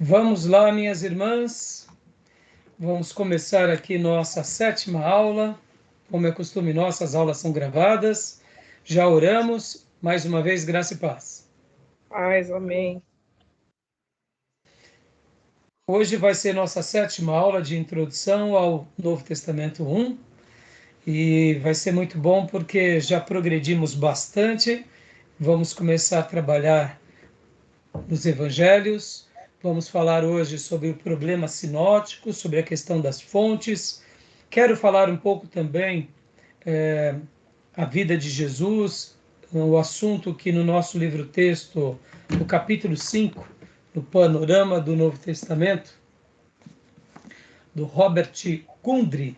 Vamos lá, minhas irmãs. Vamos começar aqui nossa 7ª aula. Como é costume, nossas aulas são gravadas. Já oramos. Mais uma vez, graça e paz. Paz, amém. Hoje vai ser nossa 7ª aula de introdução ao Novo Testamento 1. E vai ser muito bom porque já progredimos bastante. Vamos começar a trabalhar nos evangelhos. Vamos falar hoje sobre o problema sinótico, sobre a questão das fontes. Quero falar um pouco também a vida de Jesus, o assunto que no nosso livro-texto, no capítulo 5, no Panorama do Novo Testamento, do Robert Gundry,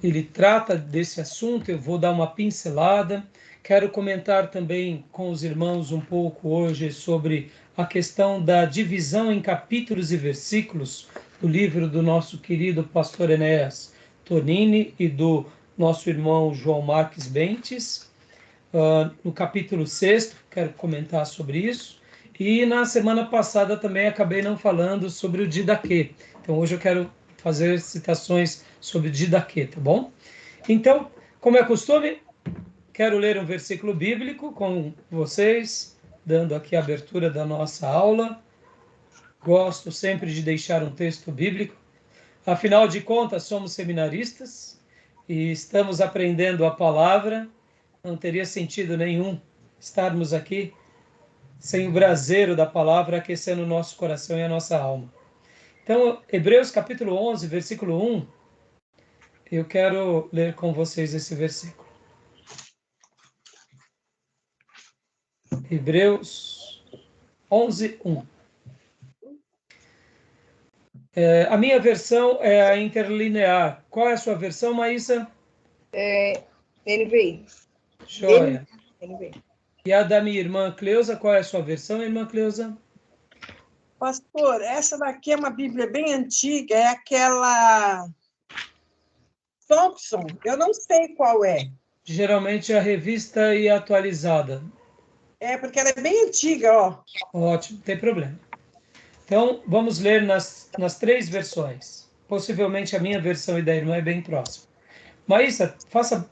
ele trata desse assunto. Eu vou dar uma pincelada. Quero comentar também com os irmãos um pouco hoje sobre a questão da divisão em capítulos e versículos do livro do nosso querido pastor Enéas Tonini e do nosso irmão João Marques Bentes. No capítulo 6, quero comentar sobre isso. E na semana passada também acabei não falando sobre o Didaquê. Então hoje eu quero fazer citações sobre Didaquê, tá bom? Então, como é costume, quero ler um versículo bíblico com vocês, dando aqui a abertura da nossa aula. Gosto sempre de deixar um texto bíblico. Afinal de contas, somos seminaristas e estamos aprendendo a palavra. Não teria sentido nenhum estarmos aqui sem o braseiro da palavra aquecendo o nosso coração e a nossa alma. Então, Hebreus capítulo 11, versículo 1, eu quero ler com vocês esse versículo. Hebreus 11, 1. A minha versão é a interlinear. Qual é a sua versão, Maísa? NVI. Joia. NVI. E a da minha irmã Cleusa, qual é a sua versão, irmã Cleusa? Pastor, essa daqui é uma Bíblia bem antiga, é aquela Thompson, eu não sei qual é. Geralmente a revista e atualizada. É, porque ela é bem antiga, ó. Ótimo, não tem problema. Então, vamos ler nas 3 versões. Possivelmente a minha versão e da irmã é bem próxima. Maísa, faça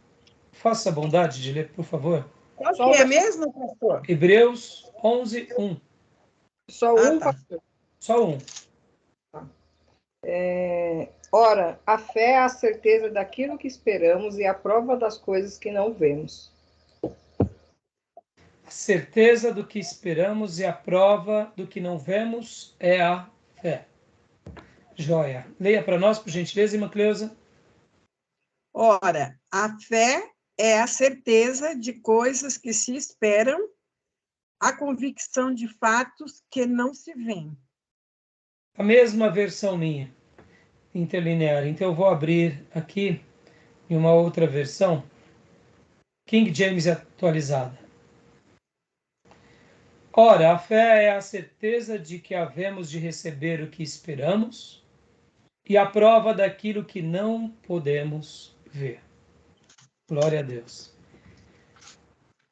a bondade de ler, por favor. Qual que é mesmo, pastor? Hebreus 11, 1. Só um, tá. pastor. Só um. Ora, a fé é a certeza daquilo que esperamos e a prova das coisas que não vemos. A certeza do que esperamos e a prova do que não vemos é a fé. Joia. Leia para nós, por gentileza, irmã Cleusa. Ora, a fé é a certeza de coisas que se esperam, a convicção de fatos que não se veem. A mesma versão minha, interlinear. Então eu vou abrir aqui em uma outra versão, King James atualizada. Ora, a fé é a certeza de que havemos de receber o que esperamos e a prova daquilo que não podemos ver. Glória a Deus.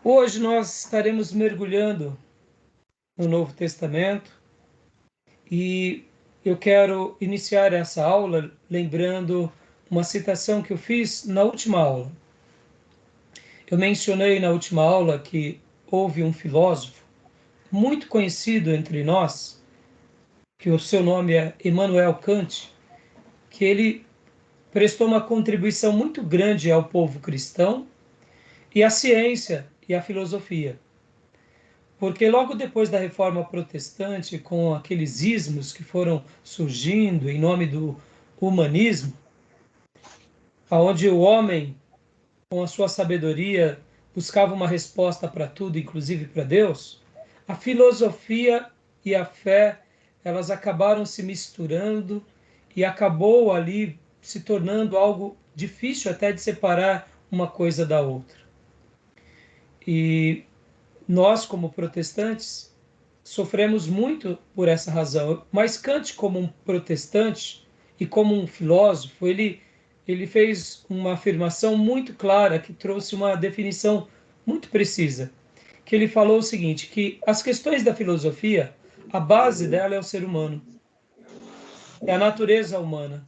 Hoje nós estaremos mergulhando no Novo Testamento e eu quero iniciar essa aula lembrando uma citação que eu fiz na última aula. Eu mencionei na última aula que houve um filósofo muito conhecido entre nós, que o seu nome é Immanuel Kant, que ele prestou uma contribuição muito grande ao povo cristão e à ciência e à filosofia. Porque logo depois da Reforma Protestante, com aqueles ismos que foram surgindo em nome do humanismo, onde o homem, com a sua sabedoria, buscava uma resposta para tudo, inclusive para Deus, a filosofia e a fé, elas acabaram se misturando e acabou ali se tornando algo difícil até de separar uma coisa da outra. E nós, como protestantes, sofremos muito por essa razão. Mas Kant, como um protestante e como um filósofo, ele fez uma afirmação muito clara que trouxe uma definição muito precisa. Que ele falou o seguinte, que as questões da filosofia, a base dela é o ser humano. é a natureza humana,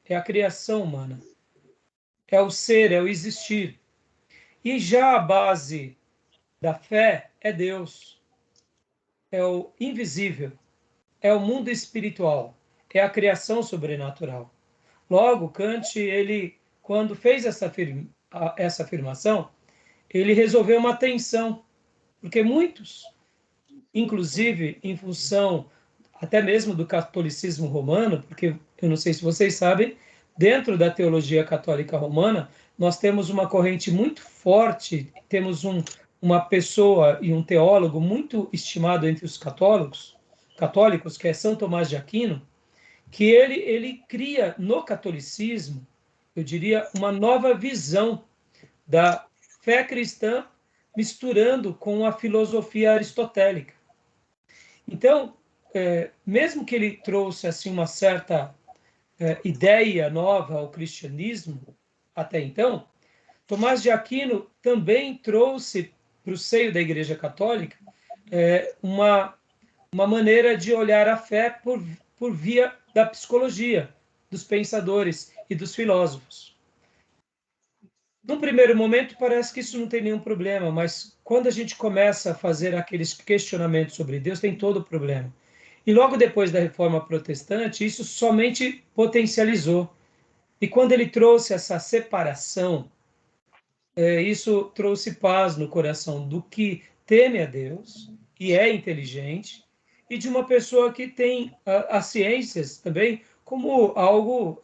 é a criação humana, é o ser, é o existir. E já a base da fé é Deus, é o invisível, é o mundo espiritual, é a criação sobrenatural. Logo, Kant, ele, quando fez essa afirmação, ele resolveu uma tensão, porque muitos, inclusive em função até mesmo do catolicismo romano, porque eu não sei se vocês sabem, dentro da teologia católica romana, nós temos uma corrente muito forte, temos uma pessoa e um teólogo muito estimado entre os católicos, que é São Tomás de Aquino, que ele cria no catolicismo, eu diria, uma nova visão da fé cristã misturando com a filosofia aristotélica. Então, mesmo que ele trouxe assim uma certa ideia nova ao cristianismo até então, Tomás de Aquino também trouxe para o seio da Igreja Católica uma maneira de olhar a fé por via da psicologia, dos pensadores e dos filósofos. Num primeiro momento, parece que isso não tem nenhum problema, mas quando a gente começa a fazer aqueles questionamentos sobre Deus, tem todo o problema. E logo depois da Reforma Protestante, isso somente potencializou. E quando ele trouxe essa separação, isso trouxe paz no coração do que teme a Deus e é inteligente, e de uma pessoa que tem as ciências também como algo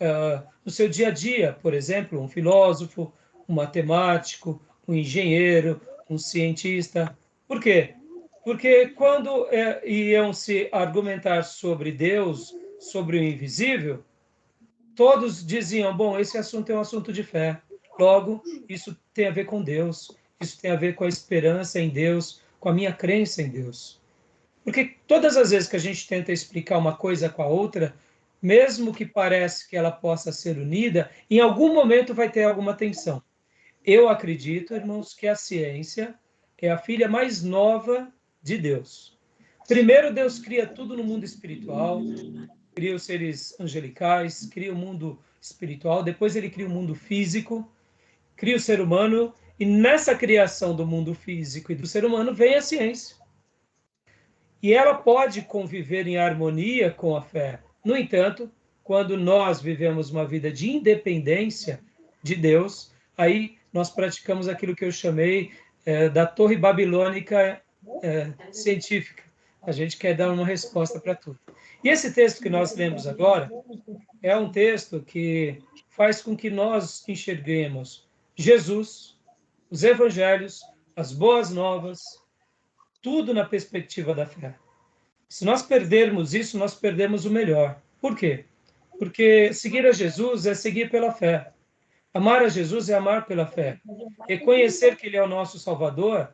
no seu dia a dia, por exemplo, um filósofo, um matemático, um engenheiro, um cientista. Por quê? Porque quando iam se argumentar sobre Deus, sobre o invisível, todos diziam, bom, esse assunto é um assunto de fé. Logo, isso tem a ver com Deus, isso tem a ver com a esperança em Deus, com a minha crença em Deus. Porque todas as vezes que a gente tenta explicar uma coisa com a outra, mesmo que pareça que ela possa ser unida, em algum momento vai ter alguma tensão. Eu acredito, irmãos, que a ciência é a filha mais nova de Deus. Primeiro, Deus cria tudo no mundo espiritual, cria os seres angelicais, cria o mundo espiritual, depois ele cria o mundo físico, cria o ser humano, e nessa criação do mundo físico e do ser humano vem a ciência. E ela pode conviver em harmonia com a fé. No entanto, quando nós vivemos uma vida de independência de Deus, aí nós praticamos aquilo que eu chamei da torre babilônica científica. A gente quer dar uma resposta para tudo. E esse texto que nós lemos agora é um texto que faz com que nós enxerguemos Jesus, os evangelhos, as boas novas, tudo na perspectiva da fé. Se nós perdermos isso, nós perdemos o melhor. Por quê? Porque seguir a Jesus é seguir pela fé. Amar a Jesus é amar pela fé. Reconhecer que Ele é o nosso Salvador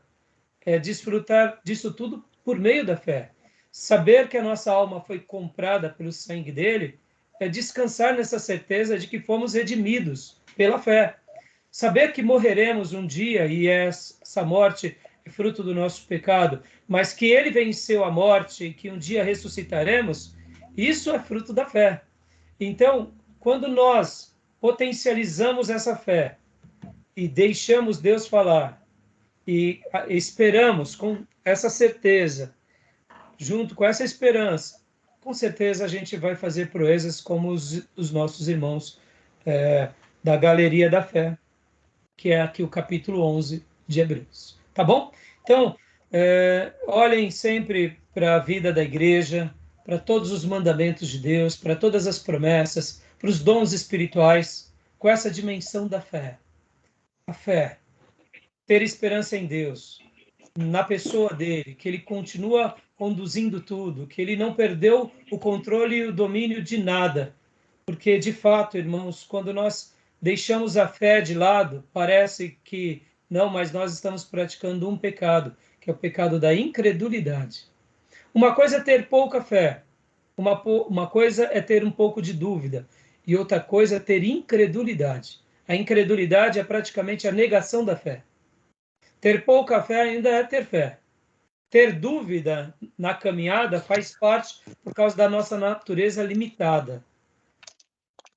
é desfrutar disso tudo por meio da fé. Saber que a nossa alma foi comprada pelo sangue dele é descansar nessa certeza de que fomos redimidos pela fé. Saber que morreremos um dia e essa morte é fruto do nosso pecado, mas que ele venceu a morte e que um dia ressuscitaremos, isso é fruto da fé. Então, quando nós potencializamos essa fé e deixamos Deus falar e esperamos com essa certeza, junto com essa esperança, com certeza a gente vai fazer proezas como os nossos irmãos da Galeria da Fé, que é aqui o capítulo 11 de Hebreus. Tá bom? Então, olhem sempre para a vida da igreja, para todos os mandamentos de Deus, para todas as promessas, para os dons espirituais, com essa dimensão da fé. A fé, ter esperança em Deus, na pessoa dele, que ele continua conduzindo tudo, que ele não perdeu o controle e o domínio de nada. Porque, de fato, irmãos, quando nós deixamos a fé de lado, parece que não, mas nós estamos praticando um pecado, que é o pecado da incredulidade. Uma coisa é ter pouca fé, uma coisa é ter um pouco de dúvida, e outra coisa é ter incredulidade. A incredulidade é praticamente a negação da fé. Ter pouca fé ainda é ter fé. Ter dúvida na caminhada faz parte por causa da nossa natureza limitada.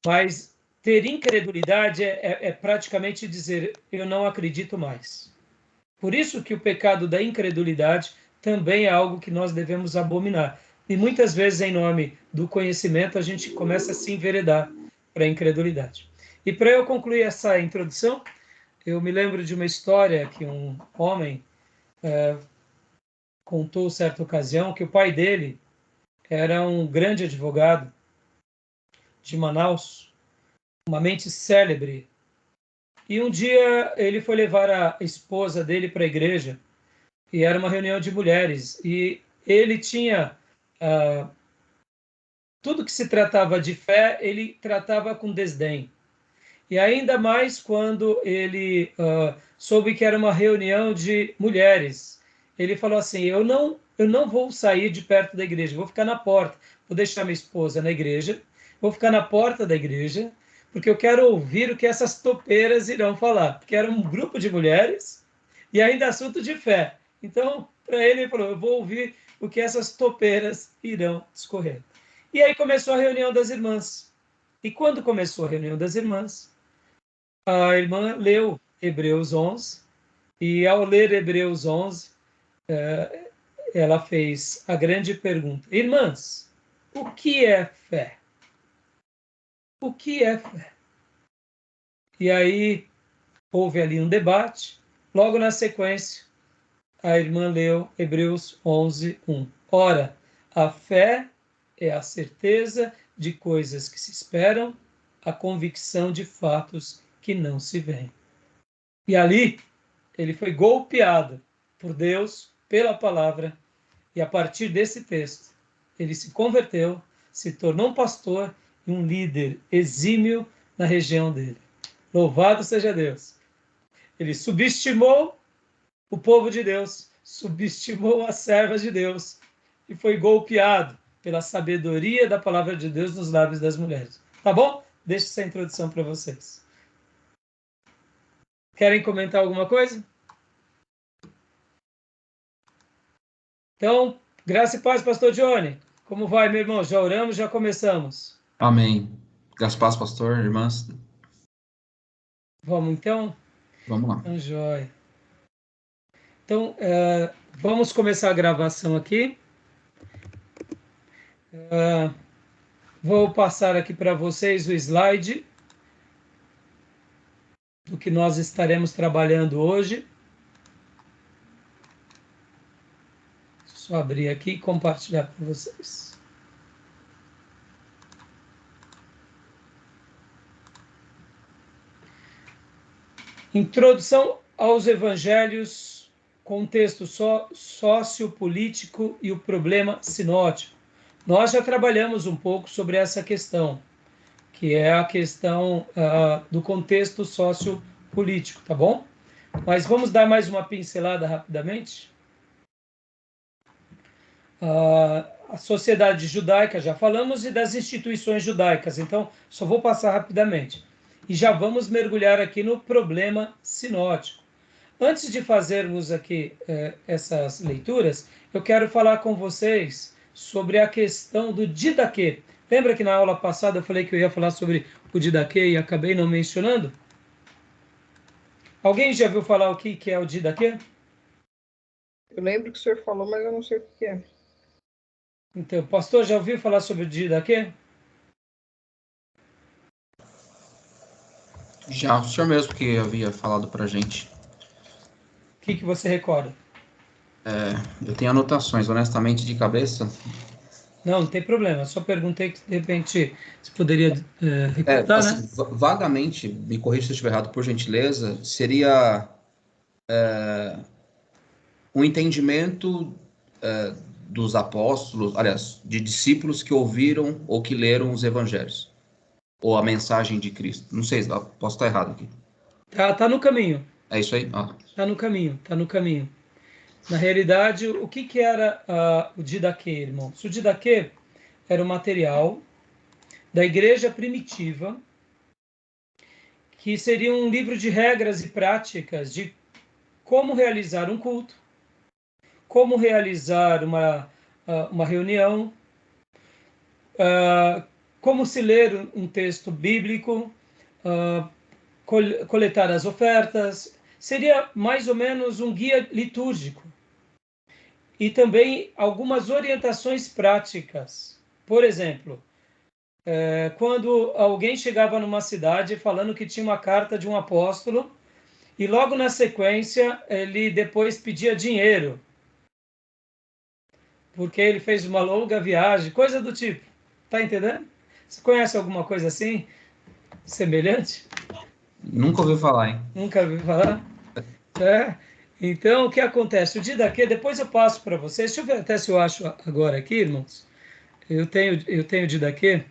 Mas ter incredulidade é praticamente dizer, eu não acredito mais. Por isso que o pecado da incredulidade também é algo que nós devemos abominar. E muitas vezes, em nome do conhecimento, a gente começa a se enveredar para a incredulidade. E para eu concluir essa introdução, eu me lembro de uma história que um homem contou certa ocasião que o pai dele era um grande advogado de Manaus, uma mente célebre. E um dia ele foi levar a esposa dele para a igreja e era uma reunião de mulheres e ele tinha tudo que se tratava de fé, ele tratava com desdém. E ainda mais quando ele soube que era uma reunião de mulheres. Ele falou assim, eu não vou sair de perto da igreja, vou ficar na porta, vou deixar minha esposa na igreja, vou ficar na porta da igreja, porque eu quero ouvir o que essas topeiras irão falar, porque era um grupo de mulheres e ainda assunto de fé. Então, para ele falou, eu vou ouvir o que essas topeiras irão discorrer. E aí começou a reunião das irmãs. E quando começou a reunião das irmãs, a irmã leu Hebreus 11, e ao ler Hebreus 11, ela fez a grande pergunta: Irmãs, o que é fé? O que é fé? E aí houve ali um debate. Logo na sequência, a irmã leu Hebreus 11, 1. Ora, a fé é a certeza de coisas que se esperam, a convicção de fatos que não se veem. E ali ele foi golpeado por Deus, pela palavra, e a partir desse texto, ele se converteu, se tornou um pastor e um líder exímio na região dele. Louvado seja Deus! Ele subestimou o povo de Deus, subestimou as servas de Deus e foi golpeado pela sabedoria da palavra de Deus nos lábios das mulheres. Tá bom? Deixo essa introdução para vocês. Querem comentar alguma coisa? Então, graça e paz, pastor Johnny. Como vai, meu irmão? Já oramos, já começamos. Amém. Graças a Deus, pastor, irmãs. Vamos então? Vamos lá. Então, joia. Então, vamos começar a gravação aqui. Vou passar aqui para vocês o slide do que nós estaremos trabalhando hoje. Só abrir aqui e compartilhar com vocês. Introdução aos Evangelhos, contexto sociopolítico e o problema sinótico. Nós já trabalhamos um pouco sobre essa questão, que é a questão do contexto sociopolítico, tá bom? Mas vamos dar mais uma pincelada rapidamente. A sociedade judaica, já falamos, e das instituições judaicas, então só vou passar rapidamente. E já vamos mergulhar aqui no problema sinótico. Antes de fazermos aqui essas leituras, eu quero falar com vocês sobre a questão do didaquê. Lembra que na aula passada eu falei que eu ia falar sobre o didaquê e acabei não mencionando? Alguém já viu falar o que é o didaquê? Eu lembro que o senhor falou, mas eu não sei o que é. Então, pastor, já ouviu falar sobre o didaquê? Já o senhor mesmo que havia falado para a gente. O que você recorda? Eu tenho anotações, honestamente, de cabeça. Não tem problema. Só perguntei que, de repente, você poderia recordar, assim, né? Vagamente, me corrija se eu estiver errado, por gentileza, seria um entendimento dos apóstolos, aliás, de discípulos que ouviram ou que leram os evangelhos, ou a mensagem de Cristo. Não sei, posso estar errado aqui. Tá no caminho. É isso aí? Tá no caminho, tá no caminho. Na realidade, o que era o didaquê, irmão? O didaquê era o material da igreja primitiva, que seria um livro de regras e práticas de como realizar um culto, como realizar uma reunião, como se ler um texto bíblico, coletar as ofertas. Seria mais ou menos um guia litúrgico. E também algumas orientações práticas. Por exemplo, quando alguém chegava numa cidade falando que tinha uma carta de um apóstolo, e logo na sequência ele depois pedia dinheiro, porque ele fez uma longa viagem, coisa do tipo. Tá entendendo? Você conhece alguma coisa assim? Semelhante? Nunca ouvi falar, hein? Nunca ouviu falar? É. Então, o que acontece? O Didaquê, depois eu passo para vocês. Deixa eu ver até se eu acho agora aqui, irmãos. Eu tenho o Didaquê.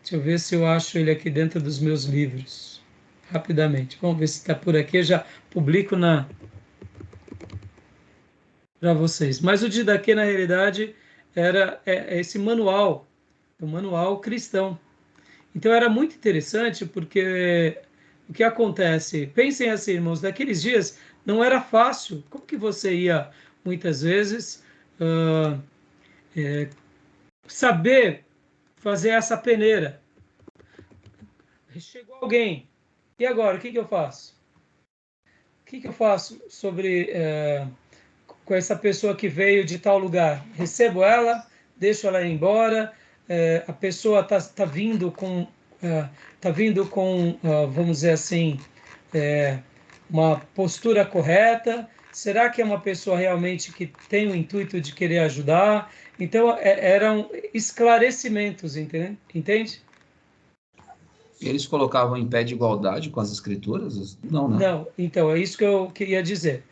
Deixa eu ver se eu acho ele aqui dentro dos meus livros. Rapidamente. Vamos ver se está por aqui. Eu já publico para vocês. Mas o Didaquê, na realidade, é esse manual, o manual cristão. Então, era muito interessante porque o que acontece? Pensem assim, irmãos, naqueles dias não era fácil. Como que você ia, muitas vezes, saber fazer essa peneira? Chegou alguém, e agora, o que eu faço? O que eu faço com essa pessoa que veio de tal lugar? Recebo ela, deixo ela ir embora, a pessoa tá vindo com, vamos dizer assim, uma postura correta? Será que é uma pessoa realmente que tem o intuito de querer ajudar? Então, eram esclarecimentos, entende? Eles colocavam em pé de igualdade com as escrituras? Não, né? Não, então, é isso que eu queria dizer.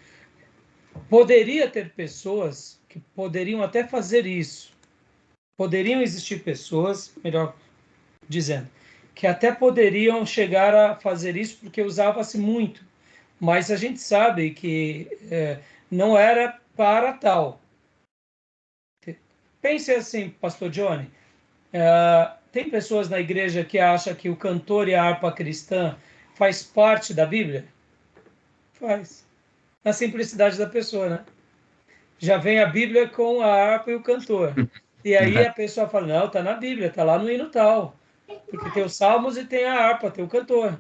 Poderia ter pessoas que poderiam até fazer isso. Poderiam existir pessoas, melhor dizendo, que até poderiam chegar a fazer isso porque usava-se muito. Mas a gente sabe que não era para tal. Pense assim, Pastor Johnny, tem pessoas na igreja que acham que o cantor e a harpa cristã faz parte da Bíblia? Faz. Na simplicidade da pessoa, né? Já vem a Bíblia com a harpa e o cantor. E aí a pessoa fala, não, tá na Bíblia, tá lá no hino tal. Porque tem os salmos e tem a harpa, tem o cantor.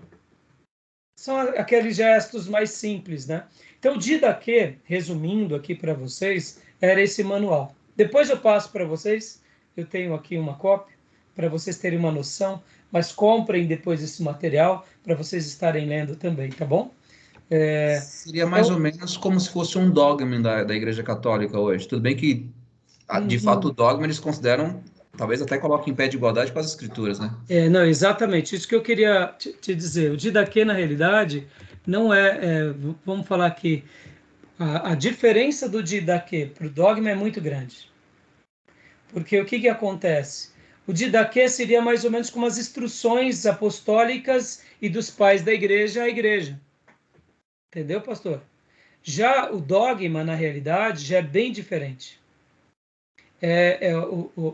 São aqueles gestos mais simples, né? Então, o Didaquê, resumindo aqui para vocês, era esse manual. Depois eu passo para vocês, eu tenho aqui uma cópia, para vocês terem uma noção, mas comprem depois esse material para vocês estarem lendo também, tá bom? Seria mais ou menos como se fosse um dogma da Igreja Católica hoje. Tudo bem que, de fato, o dogma eles consideram, talvez até coloquem em pé de igualdade com as escrituras, né? Não, exatamente, isso que eu queria te dizer. O Didaquê, na realidade, não vamos falar aqui, a diferença do Didaquê para o dogma é muito grande. Porque o que acontece? O Didaquê seria mais ou menos como as instruções apostólicas e dos pais da igreja à igreja. Entendeu, pastor? Já o dogma, na realidade, já é bem diferente.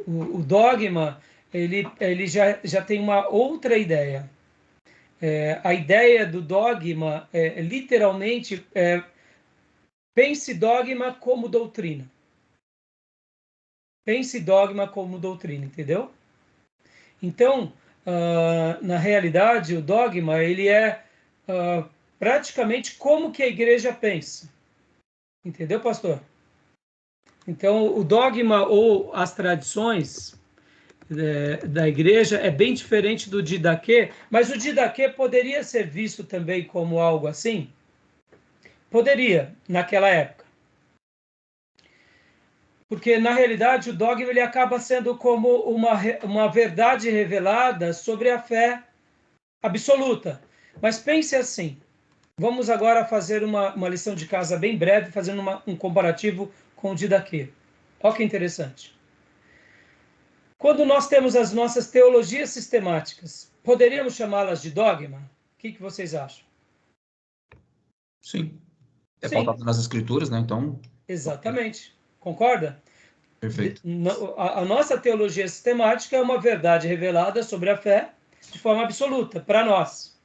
O dogma, ele já tem uma outra ideia. A ideia do dogma literalmente, pense dogma como doutrina. Pense dogma como doutrina, entendeu? Então, na realidade, o dogma, ele é praticamente como que a igreja pensa. Entendeu, pastor? Então, o dogma ou as tradições da igreja é bem diferente do Didaquê, mas o Didaquê poderia ser visto também como algo assim? Poderia, naquela época. Porque, na realidade, o dogma ele acaba sendo como uma verdade revelada sobre a fé absoluta. Mas pense assim, vamos agora fazer uma lição de casa bem breve, fazendo um comparativo com o Didaquê. Olha que interessante. Quando nós temos as nossas teologias sistemáticas, poderíamos chamá-las de dogma? O que vocês acham? Sim. É Sim. pautado nas escrituras, né? Então. Exatamente. Concorda? Perfeito. A nossa teologia sistemática é uma verdade revelada sobre a fé de forma absoluta, para nós.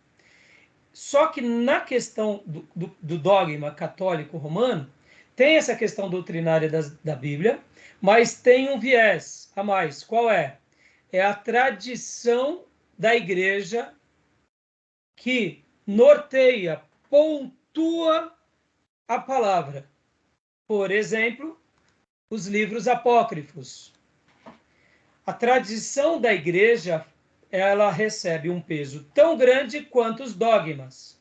Só que na questão do dogma católico romano, tem essa questão doutrinária da Bíblia, mas tem um viés a mais. Qual é? é a tradição da igreja que norteia, pontua a palavra. Por exemplo, os livros apócrifos. A tradição da igreja, ela recebe um peso tão grande quanto os dogmas.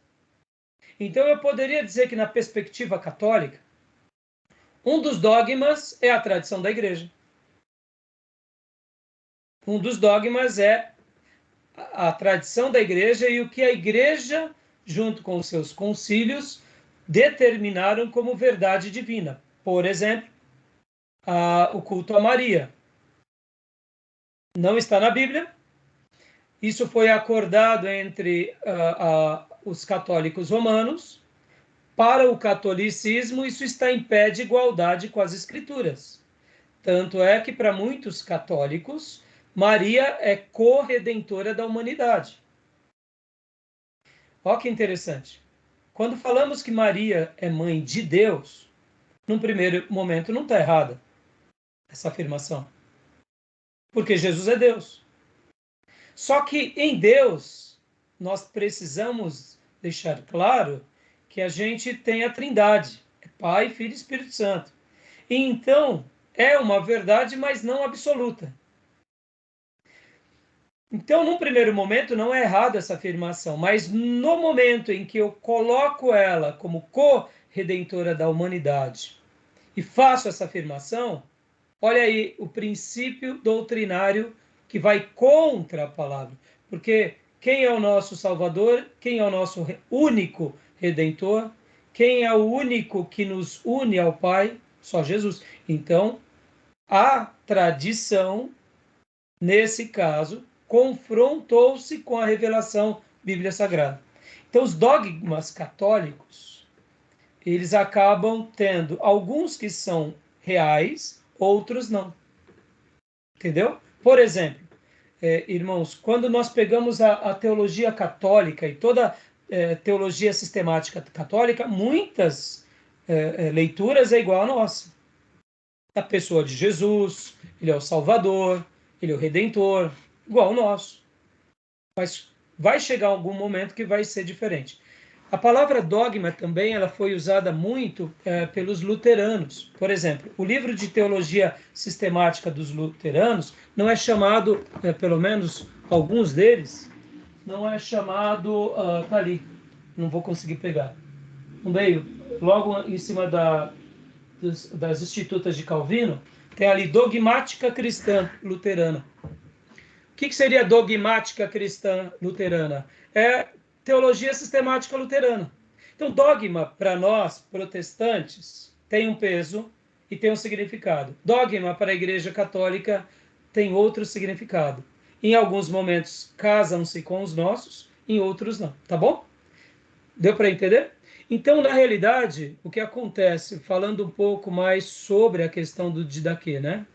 Então, eu poderia dizer que, na perspectiva católica, um dos dogmas é a tradição da igreja. Um dos dogmas é a tradição da igreja e o que a igreja, junto com os seus concílios, determinaram como verdade divina. Por exemplo, o culto a Maria. Não está na Bíblia. Isso foi acordado entre os católicos romanos. Para o catolicismo, isso está em pé de igualdade com as Escrituras. Tanto é que, para muitos católicos, Maria é corredentora da humanidade. Olha que interessante. Quando falamos que Maria é mãe de Deus, num primeiro momento não está errada essa afirmação. Porque Jesus é Deus. Só que em Deus, nós precisamos deixar claro que a gente tem a Trindade, é Pai, Filho e Espírito Santo. E então, é uma verdade, mas não absoluta. Então, num primeiro momento, não é errada essa afirmação, mas no momento em que eu coloco ela como co-redentora da humanidade e faço essa afirmação, olha aí o princípio doutrinário que vai contra a palavra. Porque quem é o nosso Salvador? Quem é o nosso único Redentor? Quem é o único que nos une ao Pai? Só Jesus. Então, a tradição, nesse caso, confrontou-se com a revelação Bíblia Sagrada. Então, os dogmas católicos, eles acabam tendo alguns que são reais, outros não. Entendeu? Por exemplo, irmãos, quando nós pegamos a teologia católica e toda teologia sistemática católica, muitas leituras é igual a nossa. A pessoa de Jesus, ele é o Salvador, ele é o Redentor, igual ao nosso. Mas vai chegar algum momento que vai ser diferente. A palavra dogma também ela foi usada muito pelos luteranos. Por exemplo, o livro de teologia sistemática dos luteranos não é chamado, pelo menos alguns deles, não é chamado, tá ali, não vou conseguir pegar. No meio, logo em cima das Institutas de Calvino, tem ali dogmática cristã luterana. O que seria dogmática cristã luterana? É teologia sistemática luterana. Então, dogma, para nós, protestantes, tem um peso e tem um significado. Dogma, para a Igreja Católica, tem outro significado. Em alguns momentos, casam-se com os nossos, em outros não. Tá bom? Deu para entender? Então, na realidade, o que acontece, falando um pouco mais sobre a questão do Didaquê, né?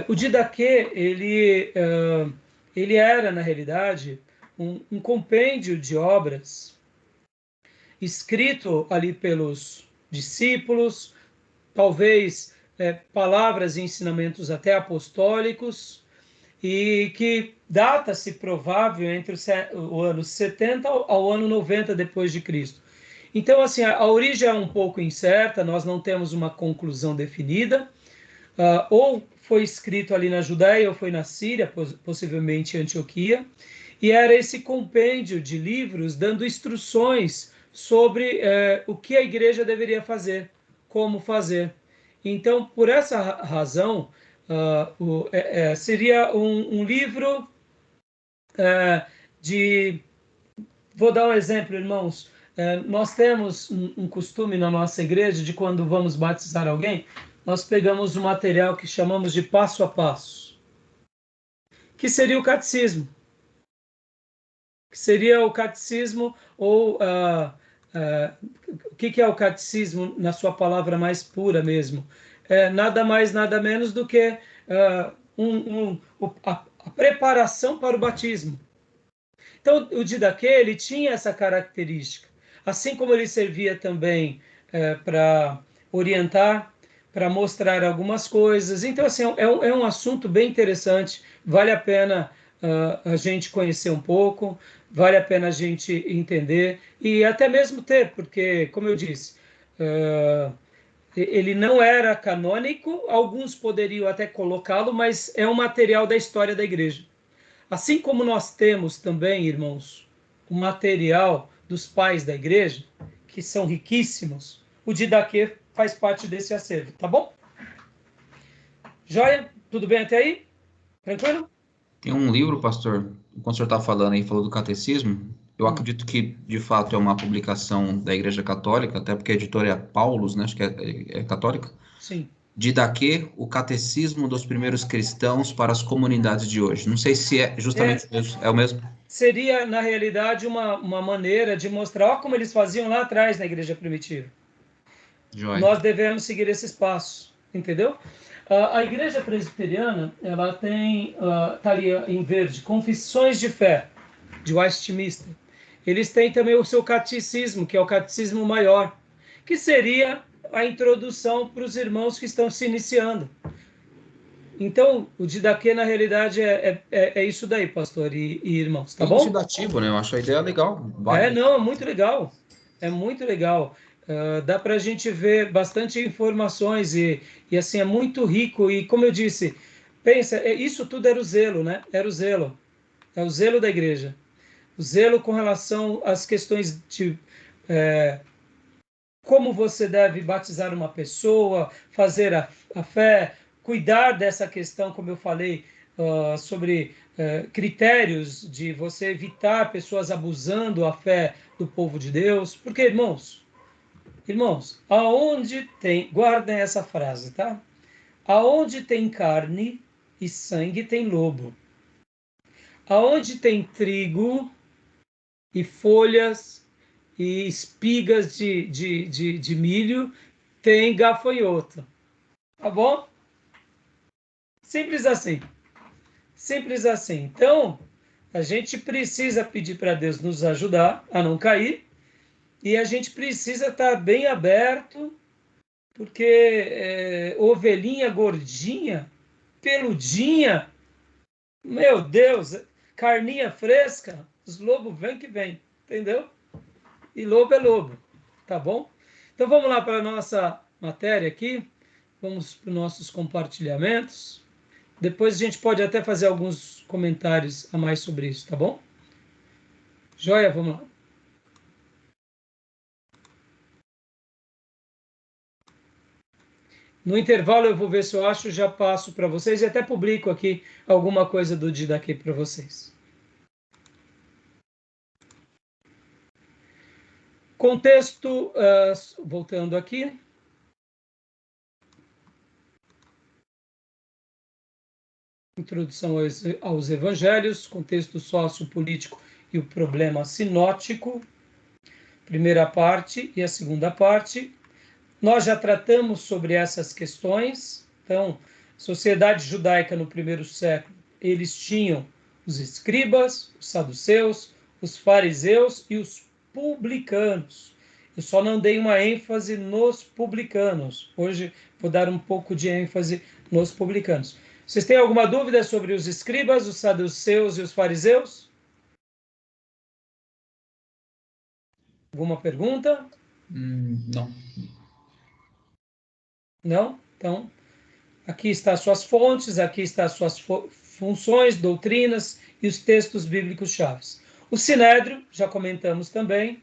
O Didaquê, ele era, na realidade, um compêndio de obras escrito ali pelos discípulos, talvez palavras e ensinamentos até apostólicos, e que data-se provável entre o ano 70 ao ano 90 depois de Cristo. Então, assim, a origem é um pouco incerta, nós não temos uma conclusão definida, ou foi escrito ali na Judéia, ou foi na Síria, possivelmente em Antioquia, e era esse compêndio de livros dando instruções sobre o que a igreja deveria fazer, como fazer. Então, por essa razão, seria um livro de... Vou dar um exemplo, irmãos. Nós temos um costume na nossa igreja de quando vamos batizar alguém, nós pegamos um material que chamamos de passo a passo, que seria o catecismo. Que seria o catecismo, ou o que é o catecismo na sua palavra mais pura mesmo? Nada mais, nada menos do que a preparação para o batismo. Então, o Didaquê, ele tinha essa característica, assim como ele servia também para orientar para mostrar algumas coisas. Então, assim, é um assunto bem interessante, vale a pena a gente conhecer um pouco, vale a pena a gente entender, e até mesmo ter, porque, como eu disse, ele não era canônico, alguns poderiam até colocá-lo, mas é um material da história da igreja. Assim como nós temos também, irmãos, o material dos pais da igreja, que são riquíssimos, o Didaquê faz parte desse acervo, tá bom? Joia? Tudo bem até aí? Tranquilo? Tem um livro, pastor, enquanto o senhor está falando aí, falou do catecismo, eu acredito que, de fato, é uma publicação da Igreja Católica, até porque a editora é Paulus, né, acho que é católica. Sim. Didaquê, o Catecismo dos Primeiros Cristãos para as Comunidades de Hoje. Não sei se é justamente isso, é o mesmo? Seria, na realidade, uma maneira de mostrar, ó, como eles faziam lá atrás na igreja primitiva. Joia. Nós devemos seguir esses passos, entendeu? A igreja presbiteriana, ela tem, tá ali em verde, Confissões de Fé, de Westminster. Eles têm também o seu catecismo, que é o catecismo maior, que seria a introdução para os irmãos que estão se iniciando. Então, o Didaquê, na realidade, é isso daí, pastor e irmãos, tá bom? Elucidativo, né? Eu acho a ideia legal. Vale. Não, é muito legal. É muito legal. Dá para a gente ver bastante informações e assim, é muito rico. E como eu disse, pensa, isso tudo era o zelo, né? Era o zelo. É o zelo da igreja. O zelo com relação às questões de como você deve batizar uma pessoa, fazer a fé, cuidar dessa questão, como eu falei, sobre critérios de você evitar pessoas abusando a fé do povo de Deus. Porque, irmãos, aonde tem, guardem essa frase, tá? Aonde tem carne e sangue tem lobo. Aonde tem trigo e folhas e espigas de milho, tem gafanhoto. Tá bom? Simples assim. Simples assim. Então, a gente precisa pedir para Deus nos ajudar a não cair e a gente precisa estar bem aberto, porque ovelhinha gordinha, peludinha, meu Deus, carninha fresca, os lobos vêm que vêm, entendeu? E lobo é lobo, tá bom? Então vamos lá para a nossa matéria aqui, vamos para os nossos compartilhamentos. Depois a gente pode até fazer alguns comentários a mais sobre isso, tá bom? Joia, vamos lá. No intervalo eu vou ver se eu acho, já passo para vocês e até publico aqui alguma coisa do Didaquê para vocês. Contexto, voltando aqui. Introdução aos evangelhos, contexto sociopolítico e o problema sinótico, primeira parte e a segunda parte. Nós já tratamos sobre essas questões. Então, sociedade judaica no primeiro século, eles tinham os escribas, os saduceus, os fariseus e os publicanos. Eu só não dei uma ênfase nos publicanos. Hoje vou dar um pouco de ênfase nos publicanos. Vocês têm alguma dúvida sobre os escribas, os saduceus e os fariseus? Alguma pergunta? Não. Não? Então, aqui estão as suas fontes, aqui estão as suas funções, doutrinas e os textos bíblicos chaves. O Sinédrio, já comentamos também.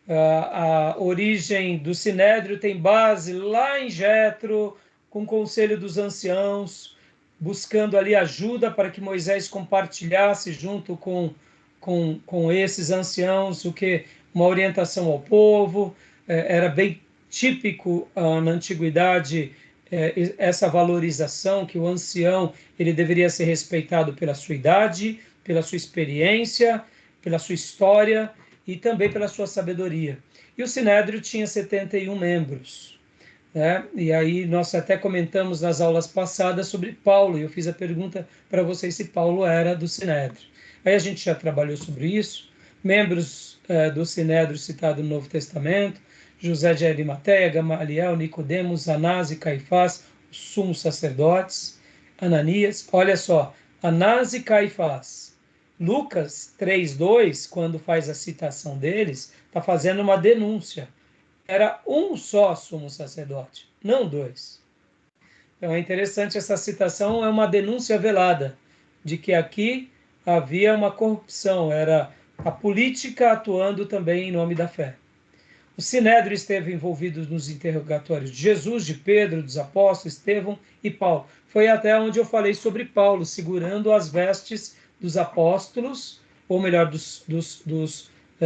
A origem do Sinédrio tem base lá em Jetro, com o Conselho dos Anciãos, buscando ali ajuda para que Moisés compartilhasse junto com esses anciãos o que uma orientação ao povo. Era bem típico na antiguidade essa valorização que o ancião ele deveria ser respeitado pela sua idade, pela sua experiência, pela sua história e também pela sua sabedoria. E o Sinédrio tinha 71 membros. Né? E aí nós até comentamos nas aulas passadas sobre Paulo, e eu fiz a pergunta para vocês se Paulo era do Sinédrio. Aí a gente já trabalhou sobre isso, membros do Sinédrio citado no Novo Testamento, José de Arimateia, Gamaliel, Nicodemos, Anás e Caifás, os sumos sacerdotes, Ananias. Olha só, Anás e Caifás. Lucas 3:2, quando faz a citação deles, está fazendo uma denúncia. Era um só sumo sacerdote, não dois. Então é interessante, essa citação é uma denúncia velada de que aqui havia uma corrupção, era a política atuando também em nome da fé. O Sinédrio esteve envolvido nos interrogatórios de Jesus, de Pedro, dos apóstolos, Estevão e Paulo. Foi até onde eu falei sobre Paulo, segurando as vestes dos apóstolos, ou melhor, dos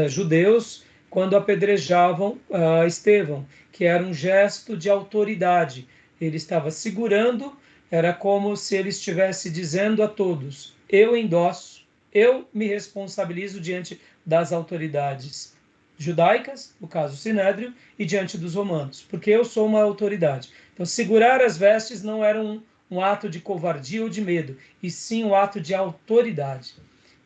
judeus, quando apedrejavam Estevão, que era um gesto de autoridade. Ele estava segurando, era como se ele estivesse dizendo a todos: eu endosso, eu me responsabilizo diante das autoridades judaicas, no caso o Sinédrio, e diante dos romanos, porque eu sou uma autoridade. Então, segurar as vestes não era um ato de covardia ou de medo, e sim um ato de autoridade.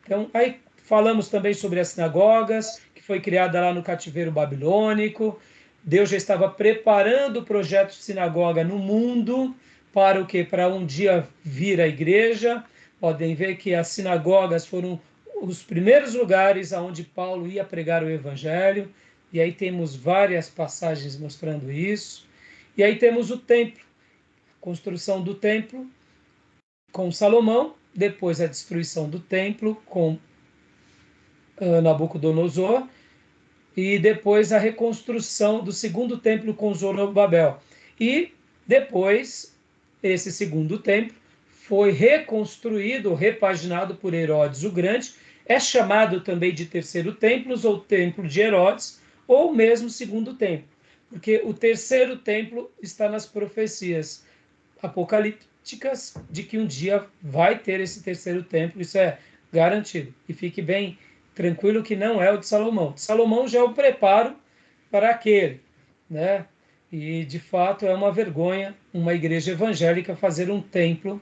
Então, aí falamos também sobre as sinagogas, que foi criada lá no cativeiro babilônico. Deus já estava preparando o projeto de sinagoga no mundo para o quê? Para um dia vir a igreja. Podem ver que as sinagogas foram os primeiros lugares aonde Paulo ia pregar o evangelho, e aí temos várias passagens mostrando isso. E aí temos o templo, a construção do templo com Salomão, depois a destruição do templo com Nabucodonosor, e depois a reconstrução do segundo templo com Zorobabel. E depois, esse segundo templo foi reconstruído, repaginado por Herodes o Grande. É chamado também de terceiro templo, ou templo de Herodes, ou mesmo segundo templo, porque o terceiro templo está nas profecias apocalípticas de que um dia vai ter esse terceiro templo, isso é garantido. E fique bem tranquilo que não é o de Salomão. Salomão já é o preparo para aquele, né? E, de fato, é uma vergonha uma igreja evangélica fazer um templo,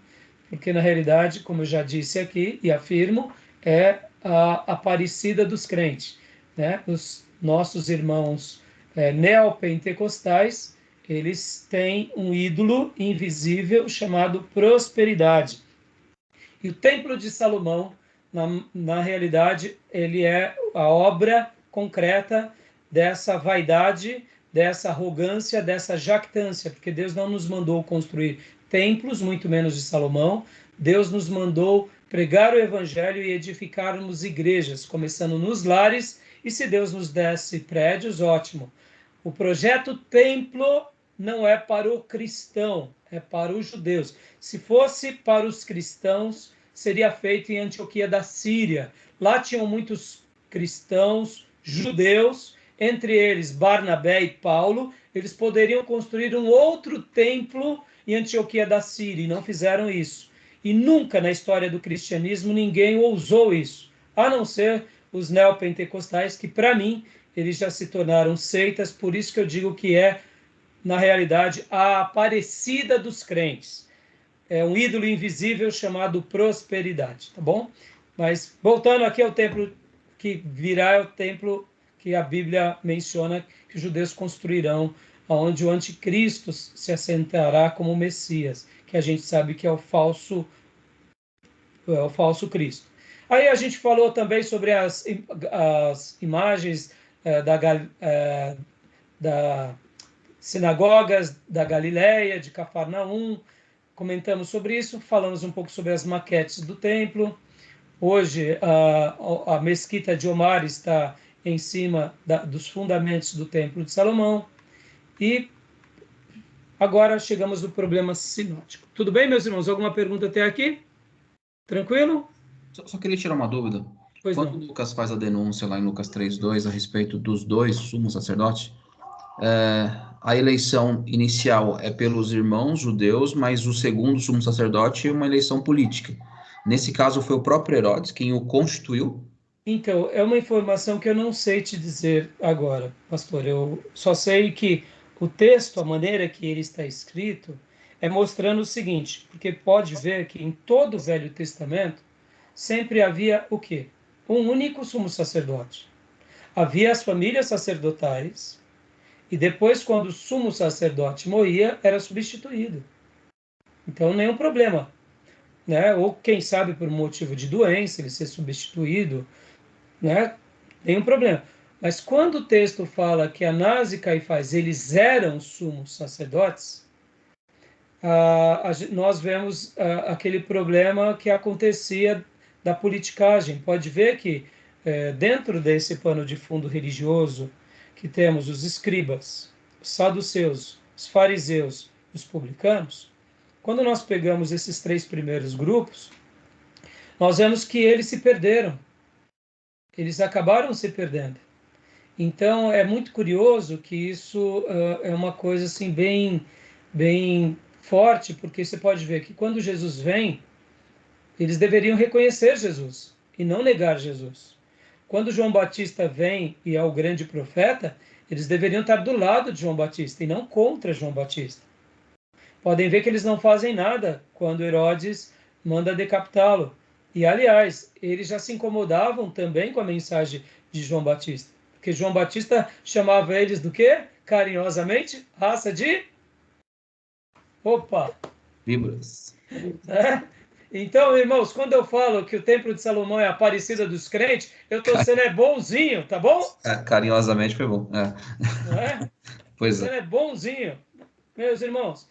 porque, na realidade, como eu já disse aqui e afirmo, é a Aparecida dos crentes, né? Os nossos irmãos neopentecostais, eles têm um ídolo invisível chamado prosperidade. E o Templo de Salomão, na realidade, ele é a obra concreta dessa vaidade, dessa arrogância, dessa jactância, porque Deus não nos mandou construir templos, muito menos de Salomão. Deus nos mandou pregar o evangelho e edificarmos igrejas, começando nos lares, e se Deus nos desse prédios, ótimo. O projeto templo não é para o cristão, é para os judeus. Se fosse para os cristãos, seria feito em Antioquia da Síria. Lá tinham muitos cristãos, judeus, entre eles Barnabé e Paulo. Eles poderiam construir um outro templo em Antioquia da Síria, e não fizeram isso. E nunca na história do cristianismo ninguém ousou isso, a não ser os neopentecostais, que para mim eles já se tornaram seitas, por isso que eu digo que é, na realidade, a Aparecida dos crentes. É um ídolo invisível chamado prosperidade, tá bom? Mas voltando aqui ao templo que virá, é o templo que a Bíblia menciona que os judeus construirão, onde o anticristo se assentará como Messias, que a gente sabe que é o falso Cristo. Aí a gente falou também sobre as imagens da sinagogas da Galileia, de Cafarnaum. Comentamos sobre isso, falamos um pouco sobre as maquetes do templo. Hoje, a mesquita de Omar está em cima dos fundamentos do templo de Salomão. E agora chegamos no problema sinótico. Tudo bem, meus irmãos? Alguma pergunta até aqui? Tranquilo? Só queria tirar uma dúvida. Pois Quando não. Lucas faz a denúncia lá em Lucas 3:2 a respeito dos dois sumos sacerdotes, a eleição inicial é pelos irmãos judeus, mas o segundo sumo sacerdote é uma eleição política. Nesse caso, foi o próprio Herodes quem o constituiu? Então, é uma informação que eu não sei te dizer agora, pastor. Eu só sei que o texto, a maneira que ele está escrito, é mostrando o seguinte, porque pode ver que em todo o Velho Testamento sempre havia o quê? Um único sumo sacerdote. Havia as famílias sacerdotais E depois, quando o sumo sacerdote morria, era substituído. Então, nenhum problema, né? Ou quem sabe por motivo de doença, ele ser substituído, né? Nenhum problema. Mas quando o texto fala que Anás e Caifás, eles eram sumos sacerdotes, nós vemos aquele problema que acontecia da politicagem. Pode ver que dentro desse pano de fundo religioso que temos os escribas, os saduceus, os fariseus, os publicanos, quando nós pegamos esses três primeiros grupos, nós vemos que eles se perderam. Eles acabaram se perdendo. Então, é muito curioso que isso é uma coisa assim bem forte, porque você pode ver que quando Jesus vem, eles deveriam reconhecer Jesus e não negar Jesus. Quando João Batista vem e é o grande profeta, eles deveriam estar do lado de João Batista e não contra João Batista. Podem ver que eles não fazem nada quando Herodes manda decapitá-lo. E, aliás, eles já se incomodavam também com a mensagem de João Batista. Porque João Batista chamava eles do quê? Carinhosamente, raça de... Opa! Víboras. Então, irmãos, quando eu falo que o Templo de Salomão é a Aparecida dos crentes, eu estou sendo bonzinho, tá bom? Carinhosamente foi bom. Não é? Pois é. É bonzinho, meus irmãos.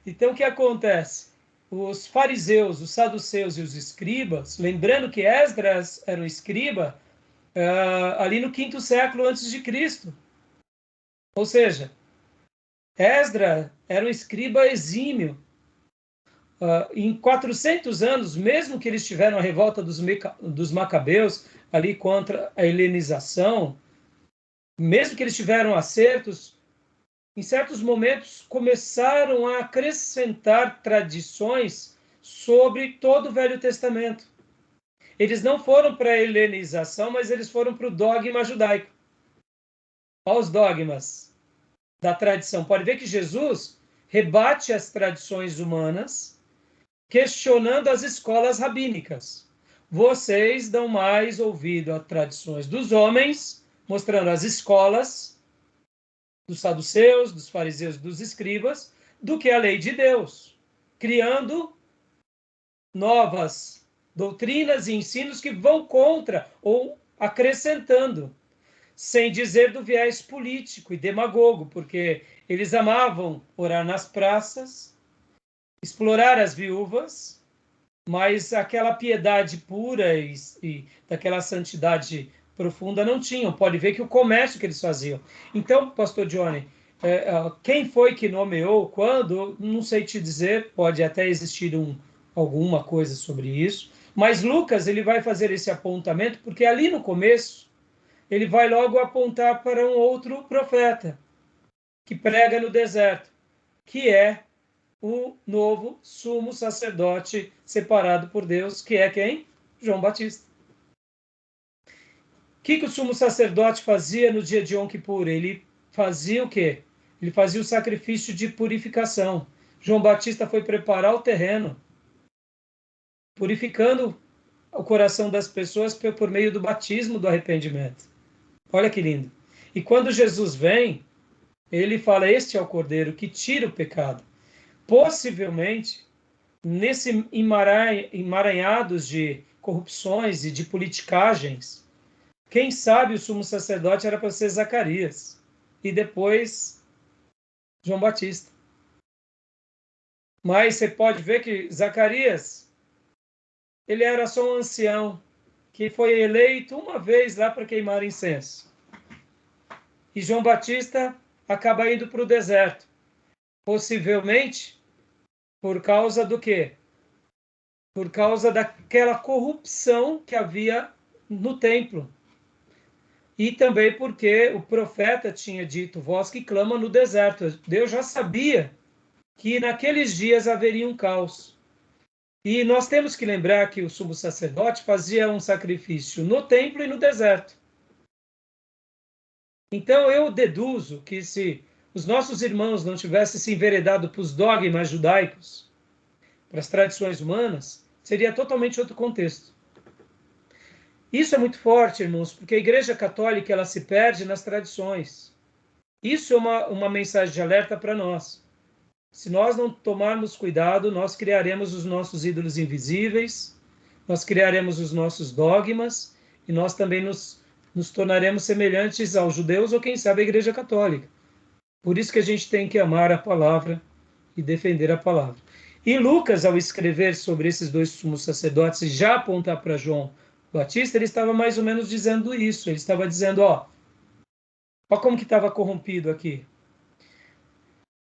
Então, o que acontece? Os fariseus, os saduceus e os escribas, lembrando que Esdras era um escriba ali no 5º século antes de Cristo. Ou seja, Esdras era um escriba exímio. Em 400 anos, mesmo que eles tiveram a revolta dos macabeus ali contra a helenização, mesmo que eles tiveram acertos, em certos momentos começaram a acrescentar tradições sobre todo o Velho Testamento. Eles não foram para a helenização, mas eles foram para o dogma judaico. Olha os dogmas da tradição. Pode ver que Jesus rebate as tradições humanas, questionando as escolas rabínicas. Vocês dão mais ouvido às tradições dos homens, mostrando as escolas dos saduceus, dos fariseus, dos escribas, do que a lei de Deus, criando novas doutrinas e ensinos que vão contra ou acrescentando, sem dizer do viés político e demagogo, porque eles amavam orar nas praças, explorar as viúvas, mas aquela piedade pura e daquela santidade profunda não tinham. Pode ver que o comércio que eles faziam. Então, pastor Johnny, quem foi que nomeou, quando, não sei te dizer, pode até existir alguma coisa sobre isso, mas Lucas ele vai fazer esse apontamento, porque ali no começo, ele vai logo apontar para um outro profeta, que prega no deserto, que é o novo sumo sacerdote separado por Deus, que é quem? João Batista. O que o sumo sacerdote fazia no dia de Yom Kippur? Ele fazia o quê? Ele fazia o sacrifício de purificação. João Batista foi preparar o terreno, purificando o coração das pessoas por meio do batismo do arrependimento. Olha que lindo. E quando Jesus vem, ele fala, este é o Cordeiro que tira o pecado. Possivelmente, nesse emaranhados de corrupções e de politicagens, quem sabe o sumo sacerdote era para ser Zacarias e depois João Batista. Mas você pode ver que Zacarias, ele era só um ancião que foi eleito uma vez lá para queimar incenso. E João Batista acaba indo para o deserto. Possivelmente por causa do quê? Por causa daquela corrupção que havia no templo. E também porque o profeta tinha dito, voz que clama no deserto. Deus já sabia que naqueles dias haveria um caos. E nós temos que lembrar que o sumo sacerdote fazia um sacrifício no templo e no deserto. Então eu deduzo que se os nossos irmãos não tivessem se enveredado para os dogmas judaicos, para as tradições humanas, seria totalmente outro contexto. Isso é muito forte, irmãos, porque a Igreja Católica ela se perde nas tradições. Isso é uma mensagem de alerta para nós. Se nós não tomarmos cuidado, nós criaremos os nossos ídolos invisíveis, nós criaremos os nossos dogmas e nós também nos tornaremos semelhantes aos judeus ou, quem sabe, à Igreja Católica. Por isso que a gente tem que amar a palavra e defender a palavra. E Lucas, ao escrever sobre esses dois sumos sacerdotes e já apontar para João Batista, ele estava mais ou menos dizendo isso. Ele estava dizendo, ó como que estava corrompido aqui.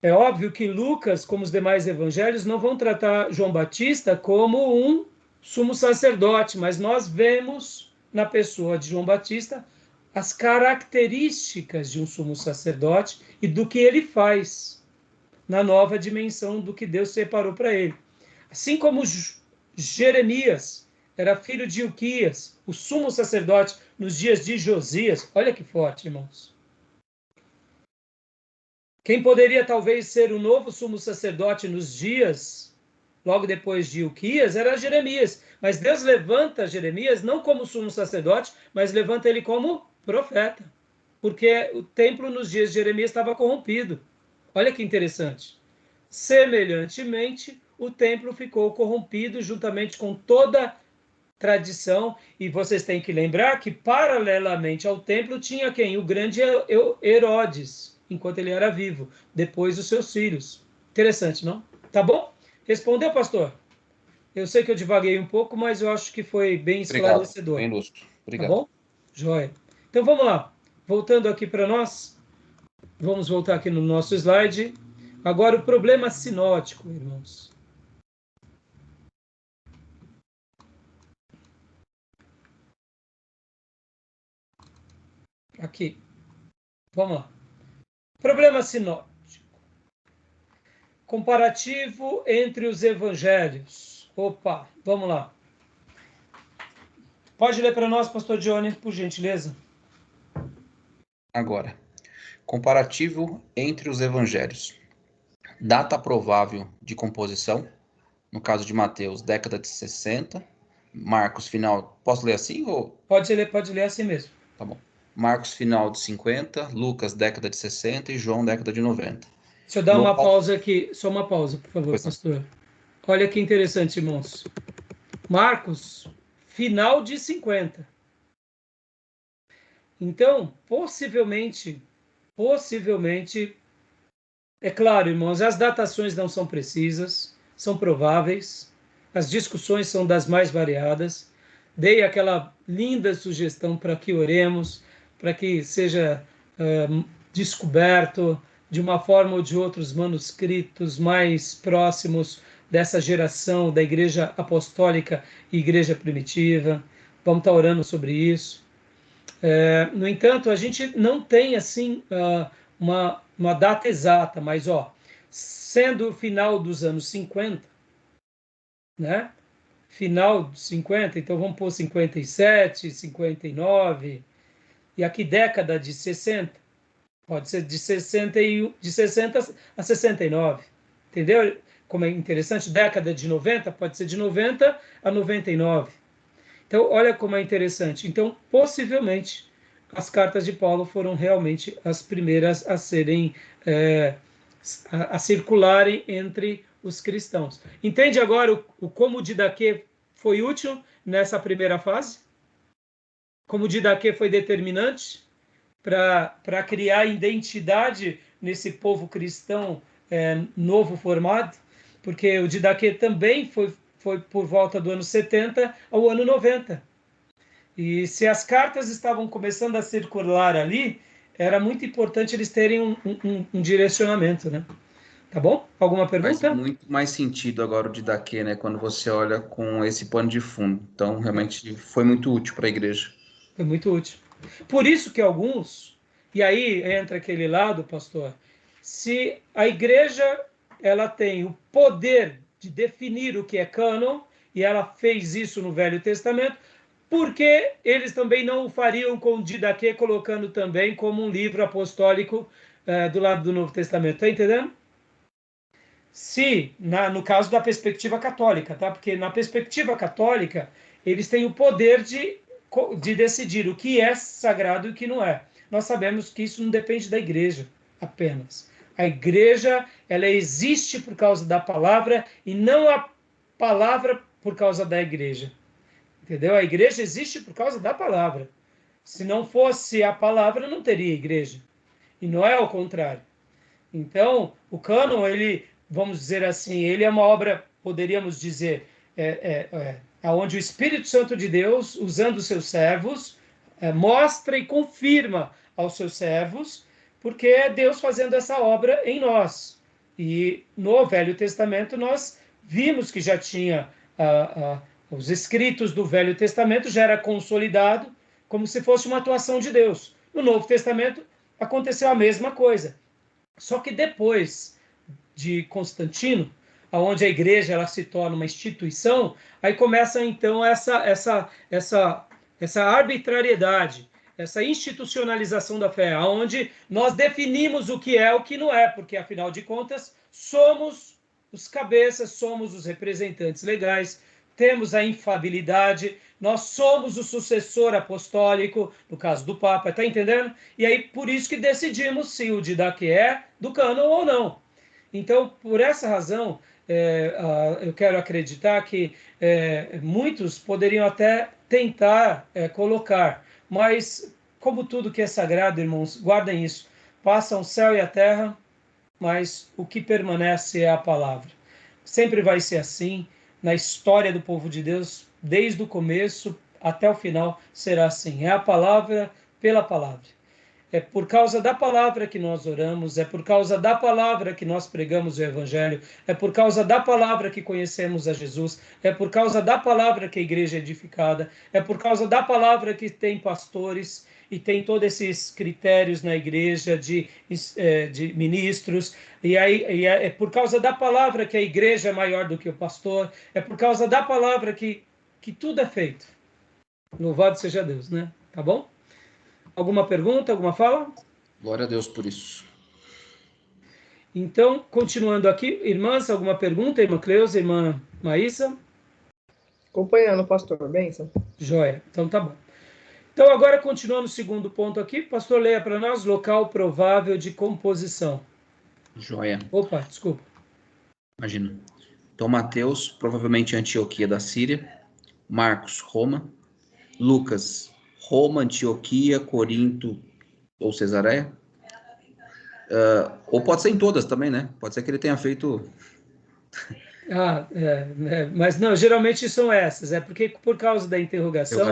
É óbvio que Lucas, como os demais evangelhos, não vão tratar João Batista como um sumo sacerdote, mas nós vemos na pessoa de João Batista as características de um sumo sacerdote e do que ele faz na nova dimensão do que Deus separou para ele. Assim como Jeremias era filho de Ilquias, o sumo sacerdote nos dias de Josias. Olha que forte, irmãos. Quem poderia talvez ser o novo sumo sacerdote nos dias, logo depois de Ilquias, era Jeremias. Mas Deus levanta Jeremias não como sumo sacerdote, mas levanta ele como profeta. Porque o templo nos dias de Jeremias estava corrompido. Olha que interessante. Semelhantemente, o templo ficou corrompido juntamente com toda tradição. E vocês têm que lembrar que, paralelamente ao templo, tinha quem? O grande Herodes, enquanto ele era vivo, depois os seus filhos. Interessante, não? Tá bom? Respondeu, pastor? Eu sei que eu divaguei um pouco, mas eu acho que foi bem esclarecedor. Obrigado, bem lúcido. Obrigado. Tá bom? Joia. Então vamos lá. Voltando aqui para nós, vamos voltar aqui no nosso slide. Agora o problema sinótico, irmãos. Aqui. Vamos lá. Problema sinótico. Comparativo entre os evangelhos. Opa, vamos lá. Pode ler para nós, pastor Johnny, por gentileza. Agora, comparativo entre os evangelhos. Data provável de composição, no caso de Mateus, década de 60. Marcos, final... Posso ler assim? Ou... Pode ler assim mesmo. Tá bom. Marcos, final de 50, Lucas, década de 60 e João, década de 90. Deixa eu dar uma pausa aqui, só uma pausa, por favor, pois pastor. Não. Olha que interessante, irmãos. Marcos, final de 50. Então, possivelmente, é claro, irmãos, as datações não são precisas, são prováveis, as discussões são das mais variadas. Dei aquela linda sugestão para que oremos, para que seja descoberto de uma forma ou de outra os manuscritos mais próximos dessa geração da Igreja Apostólica e Igreja Primitiva. Vamos estar orando sobre isso. No entanto, a gente não tem assim uma data exata, mas sendo o final dos anos 50, né? Final de 50, então vamos pôr 57, 59, e aqui década de 60, pode ser de 60 a 69, entendeu? Como é interessante, década de 90, pode ser de 90 a 99. Então, olha como é interessante. Então, possivelmente, as cartas de Paulo foram realmente as primeiras a serem, a circularem entre os cristãos. Entende agora como o Didaquê foi útil nessa primeira fase? Como o Didaquê foi determinante para criar identidade nesse povo cristão novo formado? Porque o Didaquê também foi por volta do ano 70 ao ano 90. E se as cartas estavam começando a circular ali, era muito importante eles terem um direcionamento, né? Tá bom? Alguma pergunta? Faz muito mais sentido agora o Didaquê, né? Quando você olha com esse pano de fundo. Então, realmente, foi muito útil para a igreja. Foi muito útil. Por isso que alguns, e aí entra aquele lado, pastor, se a igreja ela tem o poder de definir o que é cânon, e ela fez isso no Velho Testamento, porque eles também não o fariam com o Didaquê, colocando também como um livro apostólico do lado do Novo Testamento. Está entendendo? Se, no caso da perspectiva católica, tá? Porque na perspectiva católica, eles têm o poder de decidir o que é sagrado e o que não é. Nós sabemos que isso não depende da igreja. apenas. A igreja, ela existe por causa da palavra e não a palavra por causa da igreja. Entendeu? A igreja existe por causa da palavra. Se não fosse a palavra, não teria igreja. E não é ao contrário. Então, o cânon, ele, vamos dizer assim, ele é uma obra, poderíamos dizer, onde o Espírito Santo de Deus, usando os seus servos, mostra e confirma aos seus servos, porque é Deus fazendo essa obra em nós. E no Velho Testamento nós vimos que já tinha os escritos do Velho Testamento, já era consolidado como se fosse uma atuação de Deus. No Novo Testamento aconteceu a mesma coisa. Só que depois de Constantino, onde a igreja ela se torna uma instituição, aí começa então essa arbitrariedade, essa institucionalização da fé, onde nós definimos o que é o que não é, porque afinal de contas somos os cabeças, somos os representantes legais, temos a infabilidade, nós somos o sucessor apostólico, no caso do Papa, está entendendo? E aí, por isso que decidimos se o Didaquê é do cânon ou não. Então, por essa razão, eu quero acreditar que muitos poderiam até tentar colocar, mas como tudo que é sagrado, irmãos, guardem isso, passam o céu e a terra, mas o que permanece é a palavra. Sempre vai ser assim, na história do povo de Deus, desde o começo até o final, será assim. É a palavra pela palavra. É por causa da palavra que nós oramos, é por causa da palavra que nós pregamos o Evangelho, é por causa da palavra que conhecemos a Jesus, é por causa da palavra que a igreja é edificada, é por causa da palavra que tem pastores e tem todos esses critérios na igreja de ministros, e é por causa da palavra que a igreja é maior do que o pastor, é por causa da palavra que tudo é feito. Louvado seja Deus, né? Tá bom? Alguma pergunta, alguma fala? Glória a Deus por isso. Então, continuando aqui, irmãs, alguma pergunta? Irmã Cleusa, irmã Maísa? Acompanhando, pastor. Bênção. Joia, então tá bom. Então, agora, continuando o segundo ponto aqui, pastor, leia para nós, local provável de composição. Joia. Opa, desculpa. Imagina. Então, Mateus, provavelmente Antioquia da Síria. Marcos, Roma. Lucas, Roma, Antioquia, Corinto ou Cesareia. Ou pode ser em todas também, né? Pode ser que ele tenha feito... Mas não, geralmente são essas. É porque, por causa da interrogação,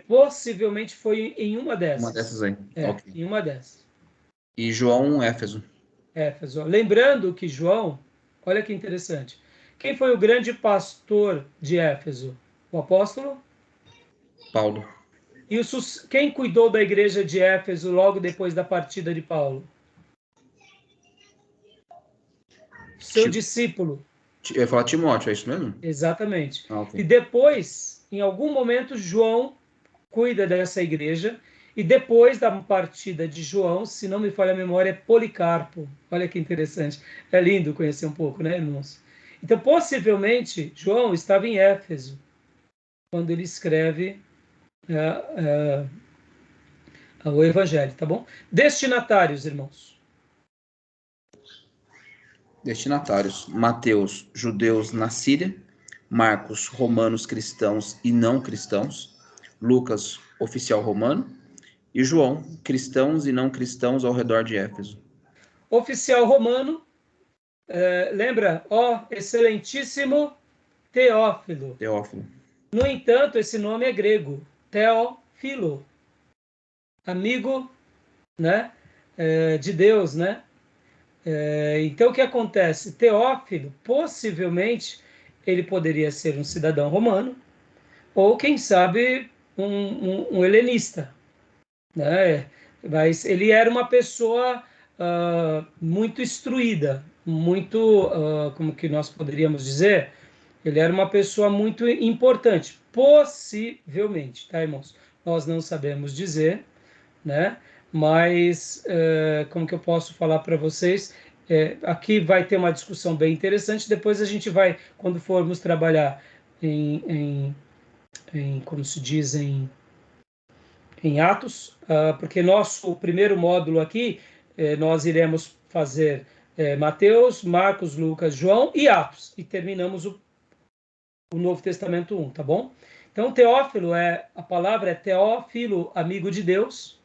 possivelmente foi em uma dessas. Uma dessas aí. Okay. Em uma dessas. E João, Éfeso. Éfeso. Lembrando que João, olha que interessante. Quem foi o grande pastor de Éfeso? O apóstolo? Paulo. E quem cuidou da igreja de Éfeso logo depois da partida de Paulo? Seu discípulo. Eu ia falar Timóteo, é isso mesmo? Exatamente. Okay. E depois, em algum momento, João cuida dessa igreja. E depois da partida de João, se não me falha a memória, é Policarpo. Olha que interessante. É lindo conhecer um pouco, né, irmãos? Então, possivelmente, João estava em Éfeso quando ele escreve o Evangelho, tá bom? Destinatários, irmãos. Destinatários. Mateus, judeus na Síria. Marcos, romanos cristãos e não cristãos. Lucas, oficial romano. E João, cristãos e não cristãos ao redor de Éfeso. Oficial romano, lembra? Excelentíssimo Teófilo. Teófilo. No entanto, esse nome é grego. Teófilo. Amigo, né? De Deus, né? Então, o que acontece? Teófilo, possivelmente, ele poderia ser um cidadão romano, ou, quem sabe, um helenista, né? Mas ele era uma pessoa muito instruída, muito, como que nós poderíamos dizer? Ele era uma pessoa muito importante, possivelmente, tá, irmãos? Nós não sabemos dizer, né? Mas, como que eu posso falar para vocês? Aqui vai ter uma discussão bem interessante, depois a gente vai, quando formos trabalhar como se diz, em Atos, porque o primeiro módulo aqui nós iremos fazer Mateus, Marcos, Lucas, João e Atos. E terminamos o Novo Testamento 1, tá bom? Então, Teófilo, a palavra é Teófilo, amigo de Deus.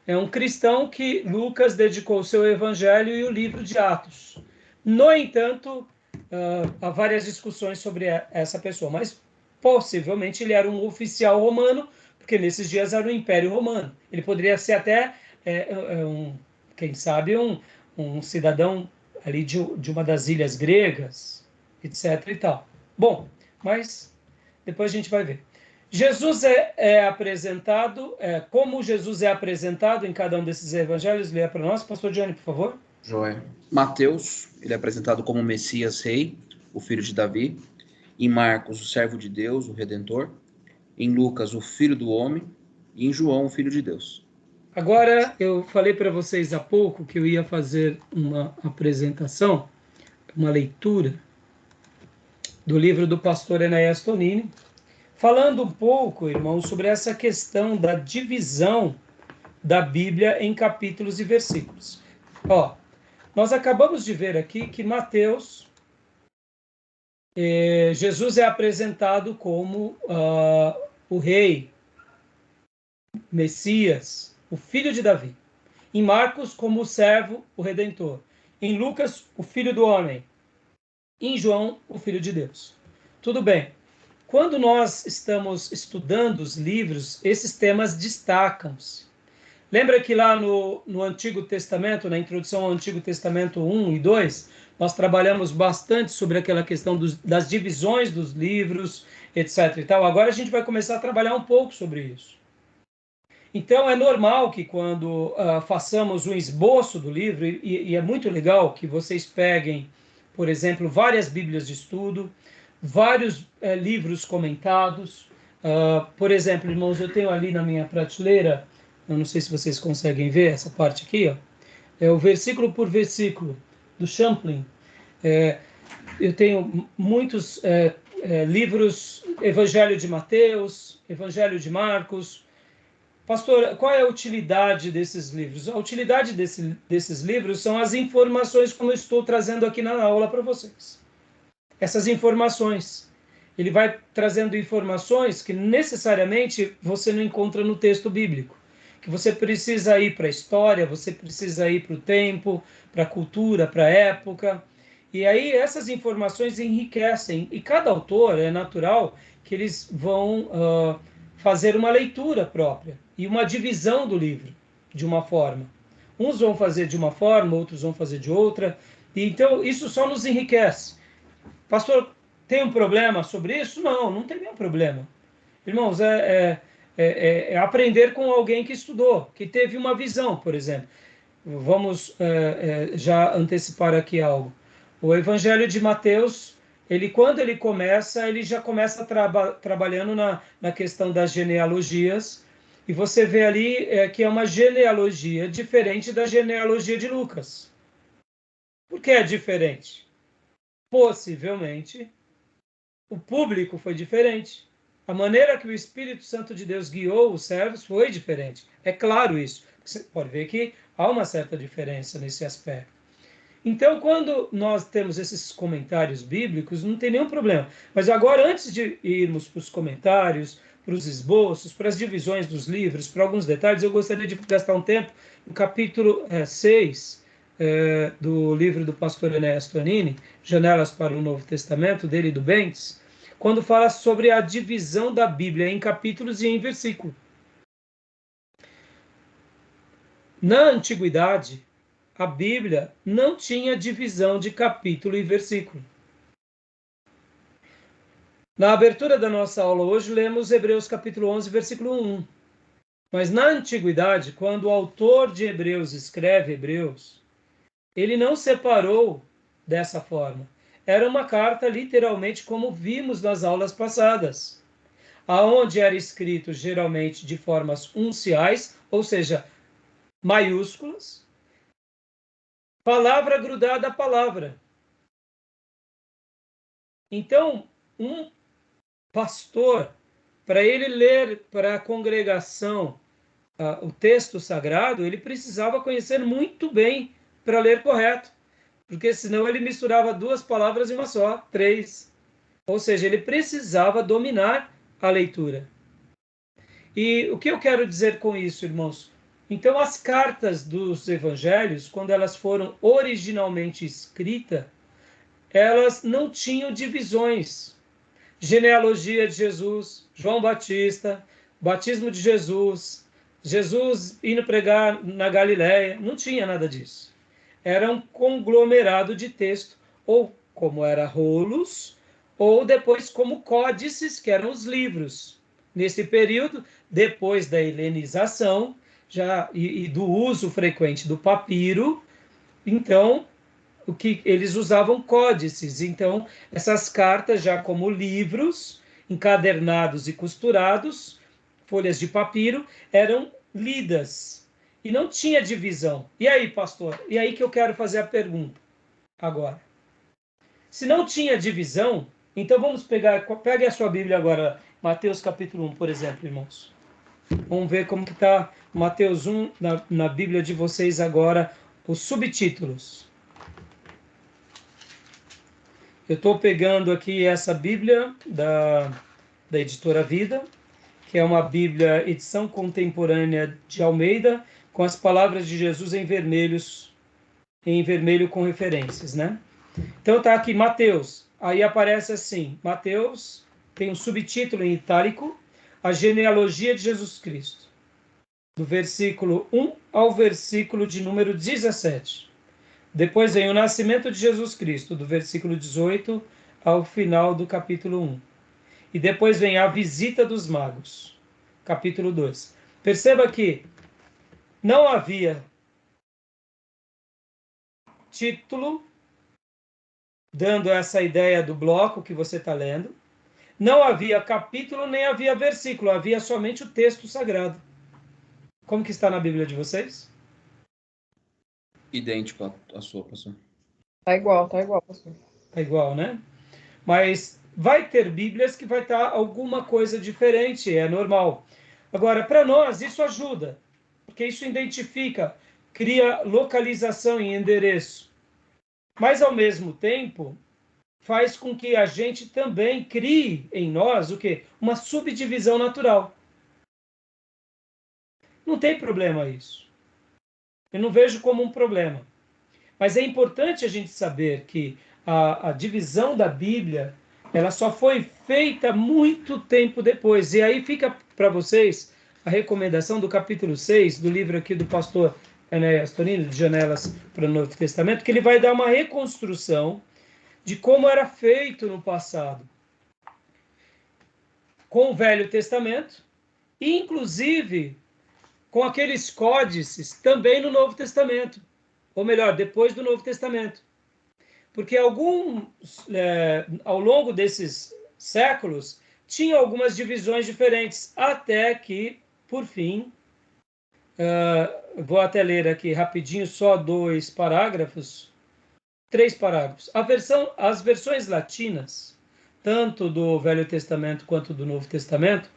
É um cristão que Lucas dedicou o seu evangelho e o livro de Atos. No entanto, há várias discussões sobre essa pessoa, mas possivelmente ele era um oficial romano, porque nesses dias era o Império Romano. Ele poderia ser até, quem sabe, um cidadão ali de uma das ilhas gregas, etc. e tal. Bom, mas depois a gente vai ver. Jesus é apresentado, como Jesus é apresentado em cada um desses evangelhos, leia para nós, pastor Johnny, por favor. Joia. Mateus, ele é apresentado como Messias Rei, o filho de Davi. Em Marcos, o servo de Deus, o Redentor. Em Lucas, o filho do homem. E em João, o filho de Deus. Agora, eu falei para vocês há pouco que eu ia fazer uma apresentação, uma leitura do livro do pastor Enéas Tonini, falando um pouco, irmãos, sobre essa questão da divisão da Bíblia em capítulos e versículos. Nós acabamos de ver aqui que Mateus, Jesus é apresentado como o rei, Messias, o filho de Davi. Em Marcos, como o servo, o Redentor. Em Lucas, o filho do homem. Em João, o filho de Deus. Tudo bem. Quando nós estamos estudando os livros, esses temas destacam-se. Lembra que lá no Antigo Testamento, na introdução ao Antigo Testamento 1 e 2, nós trabalhamos bastante sobre aquela questão das divisões dos livros, etc. e tal. Agora a gente vai começar a trabalhar um pouco sobre isso. Então, é normal que quando façamos um esboço do livro, e é muito legal que vocês peguem, por exemplo, várias Bíblias de estudo, vários livros comentados. Por exemplo, irmãos, eu tenho ali na minha prateleira, eu não sei se vocês conseguem ver essa parte aqui, é o versículo por versículo do Champlin. Eu tenho muitos livros, Evangelho de Mateus, Evangelho de Marcos. Pastor, qual é a utilidade desses livros? A utilidade desses livros são as informações, como eu estou trazendo aqui na aula para vocês. Essas informações. Ele vai trazendo informações que necessariamente você não encontra no texto bíblico. Que você precisa ir para a história, você precisa ir para o tempo, para a cultura, para a época. E aí essas informações enriquecem. E cada autor, é natural que eles vão fazer uma leitura própria e uma divisão do livro de uma forma. Uns vão fazer de uma forma, outros vão fazer de outra. E então isso só nos enriquece. Pastor, tem um problema sobre isso? Não, não tem nenhum problema. Irmãos, é aprender com alguém que estudou, que teve uma visão, por exemplo. Vamos já antecipar aqui algo. O Evangelho de Mateus, quando ele começa, ele já começa trabalhando na questão das genealogias, e você vê ali que é uma genealogia diferente da genealogia de Lucas. Por que é diferente? Possivelmente, o público foi diferente. A maneira que o Espírito Santo de Deus guiou os servos foi diferente. É claro isso. Você pode ver que há uma certa diferença nesse aspecto. Então, quando nós temos esses comentários bíblicos, não tem nenhum problema. Mas agora, antes de irmos para os comentários, para os esboços, para as divisões dos livros, para alguns detalhes, eu gostaria de gastar um tempo no capítulo 6 do livro do pastor Enéas Tonini, Janelas para o Novo Testamento, dele e do Bentes, quando fala sobre a divisão da Bíblia em capítulos e em versículos. Na antiguidade, a Bíblia não tinha divisão de capítulo e versículo. Na abertura da nossa aula hoje, lemos Hebreus capítulo 11, versículo 1. Mas na antiguidade, quando o autor de Hebreus escreve Hebreus, ele não separou dessa forma. Era uma carta, literalmente, como vimos nas aulas passadas, aonde era escrito geralmente de formas unciais, ou seja, maiúsculas, palavra grudada à palavra. Então, um pastor, para ele ler para a congregação o texto sagrado, ele precisava conhecer muito bem para ler correto, porque senão ele misturava duas palavras em uma só, três. Ou seja, ele precisava dominar a leitura. E o que eu quero dizer com isso, irmãos? Então, as cartas dos evangelhos, quando elas foram originalmente escritas, elas não tinham divisões. Genealogia de Jesus, João Batista, batismo de Jesus, Jesus indo pregar na Galiléia, não tinha nada disso. Era um conglomerado de texto, ou como era rolos, ou depois como códices, que eram os livros. Nesse período, depois da helenização e do uso frequente do papiro, então o que eles usavam códices. Então, essas cartas já como livros, encadernados e costurados, folhas de papiro, eram lidas. E não tinha divisão. E aí, pastor? E aí que eu quero fazer a pergunta agora. Se não tinha divisão, então vamos pegue a sua Bíblia agora, Mateus capítulo 1, por exemplo, irmãos. Vamos ver como que está Mateus 1 na Bíblia de vocês agora, os subtítulos. Eu estou pegando aqui essa Bíblia da Editora Vida, que é uma Bíblia edição contemporânea de Almeida, com as palavras de Jesus em vermelho com referências, né? Então tá aqui Mateus, aí aparece assim, Mateus tem um subtítulo em itálico, a genealogia de Jesus Cristo, do versículo 1 ao versículo de número 17. Depois vem o nascimento de Jesus Cristo, do versículo 18 ao final do capítulo 1. E depois vem a visita dos magos, capítulo 2. Perceba que não havia título, dando essa ideia do bloco que você está lendo. Não havia capítulo, nem havia versículo, havia somente o texto sagrado. Como que está na Bíblia de vocês? Idêntico à sua, pastor. Tá igual, pastor. Tá igual, né? Mas vai ter Bíblias que vai estar alguma coisa diferente, é normal. Agora, para nós, isso ajuda, porque isso identifica, cria localização e endereço. Mas, ao mesmo tempo, faz com que a gente também crie em nós o quê? Uma subdivisão natural. Não tem problema isso. Eu não vejo como um problema. Mas é importante a gente saber que a divisão da Bíblia, ela só foi feita muito tempo depois. E aí fica para vocês a recomendação do capítulo 6, do livro aqui do pastor Enéas Torino, de Janelas para o Novo Testamento, que ele vai dar uma reconstrução de como era feito no passado, com o Velho Testamento, e inclusive com aqueles códices também no Novo Testamento, ou melhor, depois do Novo Testamento. Porque ao longo desses séculos, tinha algumas divisões diferentes, até que, por fim, vou até ler aqui rapidinho, só 3 parágrafos. As versões latinas, tanto do Velho Testamento quanto do Novo Testamento,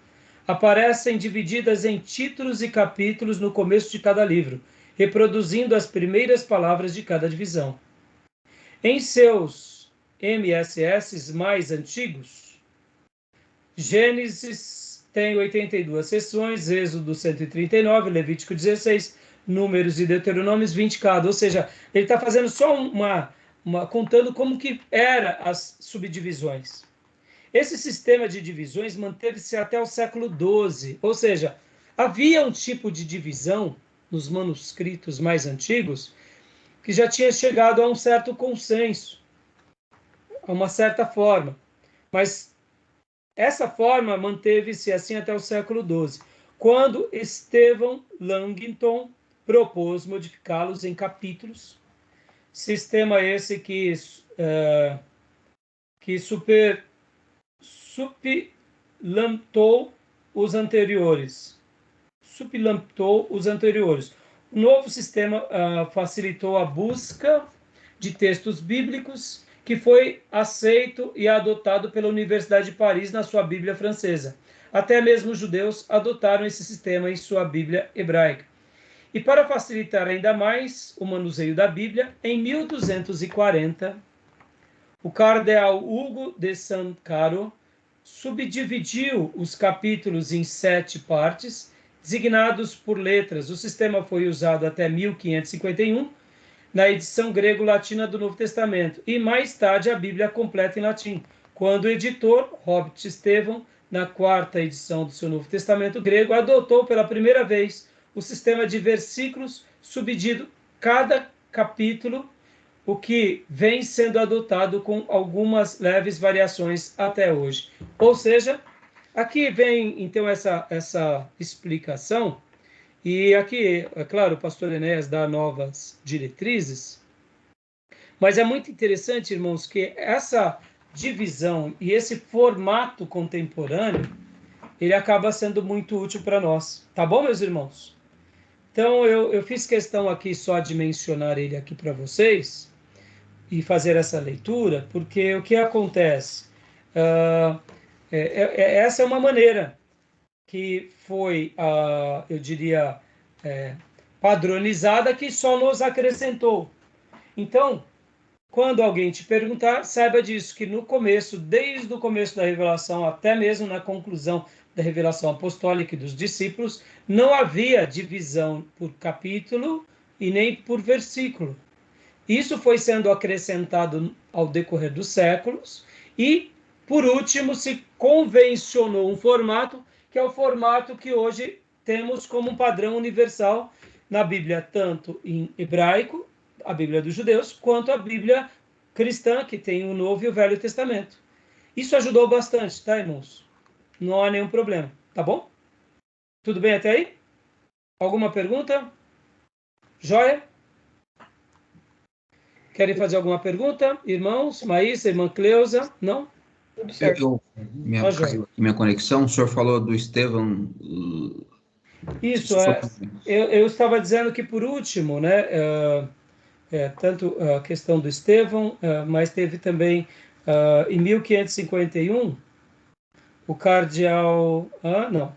aparecem divididas em títulos e capítulos no começo de cada livro, reproduzindo as primeiras palavras de cada divisão. Em seus MSS mais antigos, Gênesis tem 82 seções, Êxodo 139, Levítico 16, Números e Deuteronômios 20 cada. Ou seja, ele está fazendo só contando como que eram as subdivisões. Esse sistema de divisões manteve-se até o século XII, ou seja, havia um tipo de divisão nos manuscritos mais antigos que já tinha chegado a um certo consenso, a uma certa forma. Mas essa forma manteve-se assim até o século XII, quando Estevão Langton propôs modificá-los em capítulos, sistema esse que suplantou os anteriores. O novo sistema facilitou a busca de textos bíblicos, que foi aceito e adotado pela Universidade de Paris na sua Bíblia francesa. até mesmo os judeus adotaram esse sistema em sua Bíblia hebraica. E para facilitar ainda mais o manuseio da Bíblia, em 1240, o cardeal Hugo de San Caro subdividiu os capítulos em 7 partes, designados por letras. O sistema foi usado até 1551, na edição grego-latina do Novo Testamento, e mais tarde a Bíblia completa em latim, quando o editor, Robert Estevam, na 4ª edição do seu Novo Testamento grego, adotou pela primeira vez o sistema de versículos subdividido cada capítulo, o que vem sendo adotado com algumas leves variações até hoje. Ou seja, aqui vem então essa explicação, e aqui, é claro, o pastor Enéas dá novas diretrizes, mas é muito interessante, irmãos, que essa divisão e esse formato contemporâneo, ele acaba sendo muito útil para nós. Tá bom, meus irmãos? Então, eu fiz questão aqui só de mencionar ele aqui para vocês e fazer essa leitura, porque o que acontece? Essa é uma maneira que foi, eu diria, padronizada, que só nos acrescentou. Então, quando alguém te perguntar, saiba disso, que no começo, desde o começo da revelação, até mesmo na conclusão da revelação apostólica e dos discípulos, não havia divisão por capítulo e nem por versículo. Isso foi sendo acrescentado ao decorrer dos séculos e, por último, se convencionou um formato, que é o formato que hoje temos como um padrão universal na Bíblia, tanto em hebraico, a Bíblia dos judeus, quanto a Bíblia cristã, que tem o Novo e o Velho Testamento. Isso ajudou bastante, tá, irmãos? Não há nenhum problema, tá bom? Tudo bem até aí? Alguma pergunta? Joia? Querem fazer alguma pergunta? Irmãos, Maísa, irmã Cleusa? Não? Tudo certo. Minha conexão, o senhor falou do Estevão. Isso, eu estava dizendo que, por último, né, tanto a questão do Estevão, mas teve também, em 1551, o cardeal... não.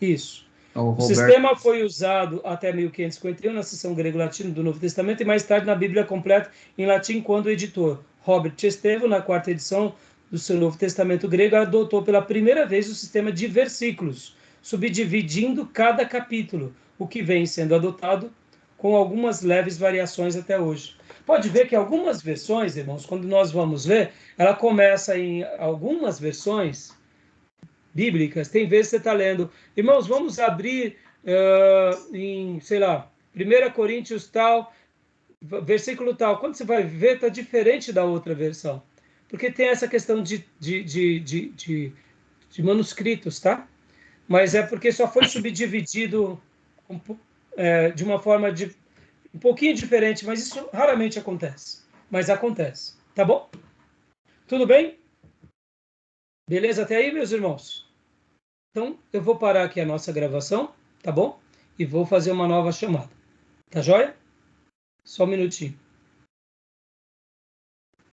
Isso. O sistema foi usado até 1551 na seção grego-latino do Novo Testamento e mais tarde na Bíblia completa em latim, quando o editor Robert Estevam, na 4ª edição do seu Novo Testamento grego, adotou pela primeira vez o sistema de versículos, subdividindo cada capítulo, o que vem sendo adotado com algumas leves variações até hoje. Pode ver que algumas versões, irmãos, quando nós vamos ler, ela começa em algumas versões bíblicas, tem vezes que você está lendo, irmãos, vamos abrir em, sei lá, 1 Coríntios tal, versículo tal, quando você vai ver, está diferente da outra versão, porque tem essa questão de manuscritos, tá? Mas é porque só foi subdividido de uma forma um pouquinho diferente, mas isso raramente acontece, mas acontece, tá bom? Tudo bem? Beleza até aí, meus irmãos? Então, eu vou parar aqui a nossa gravação, tá bom? E vou fazer uma nova chamada. Tá joia? Só um minutinho.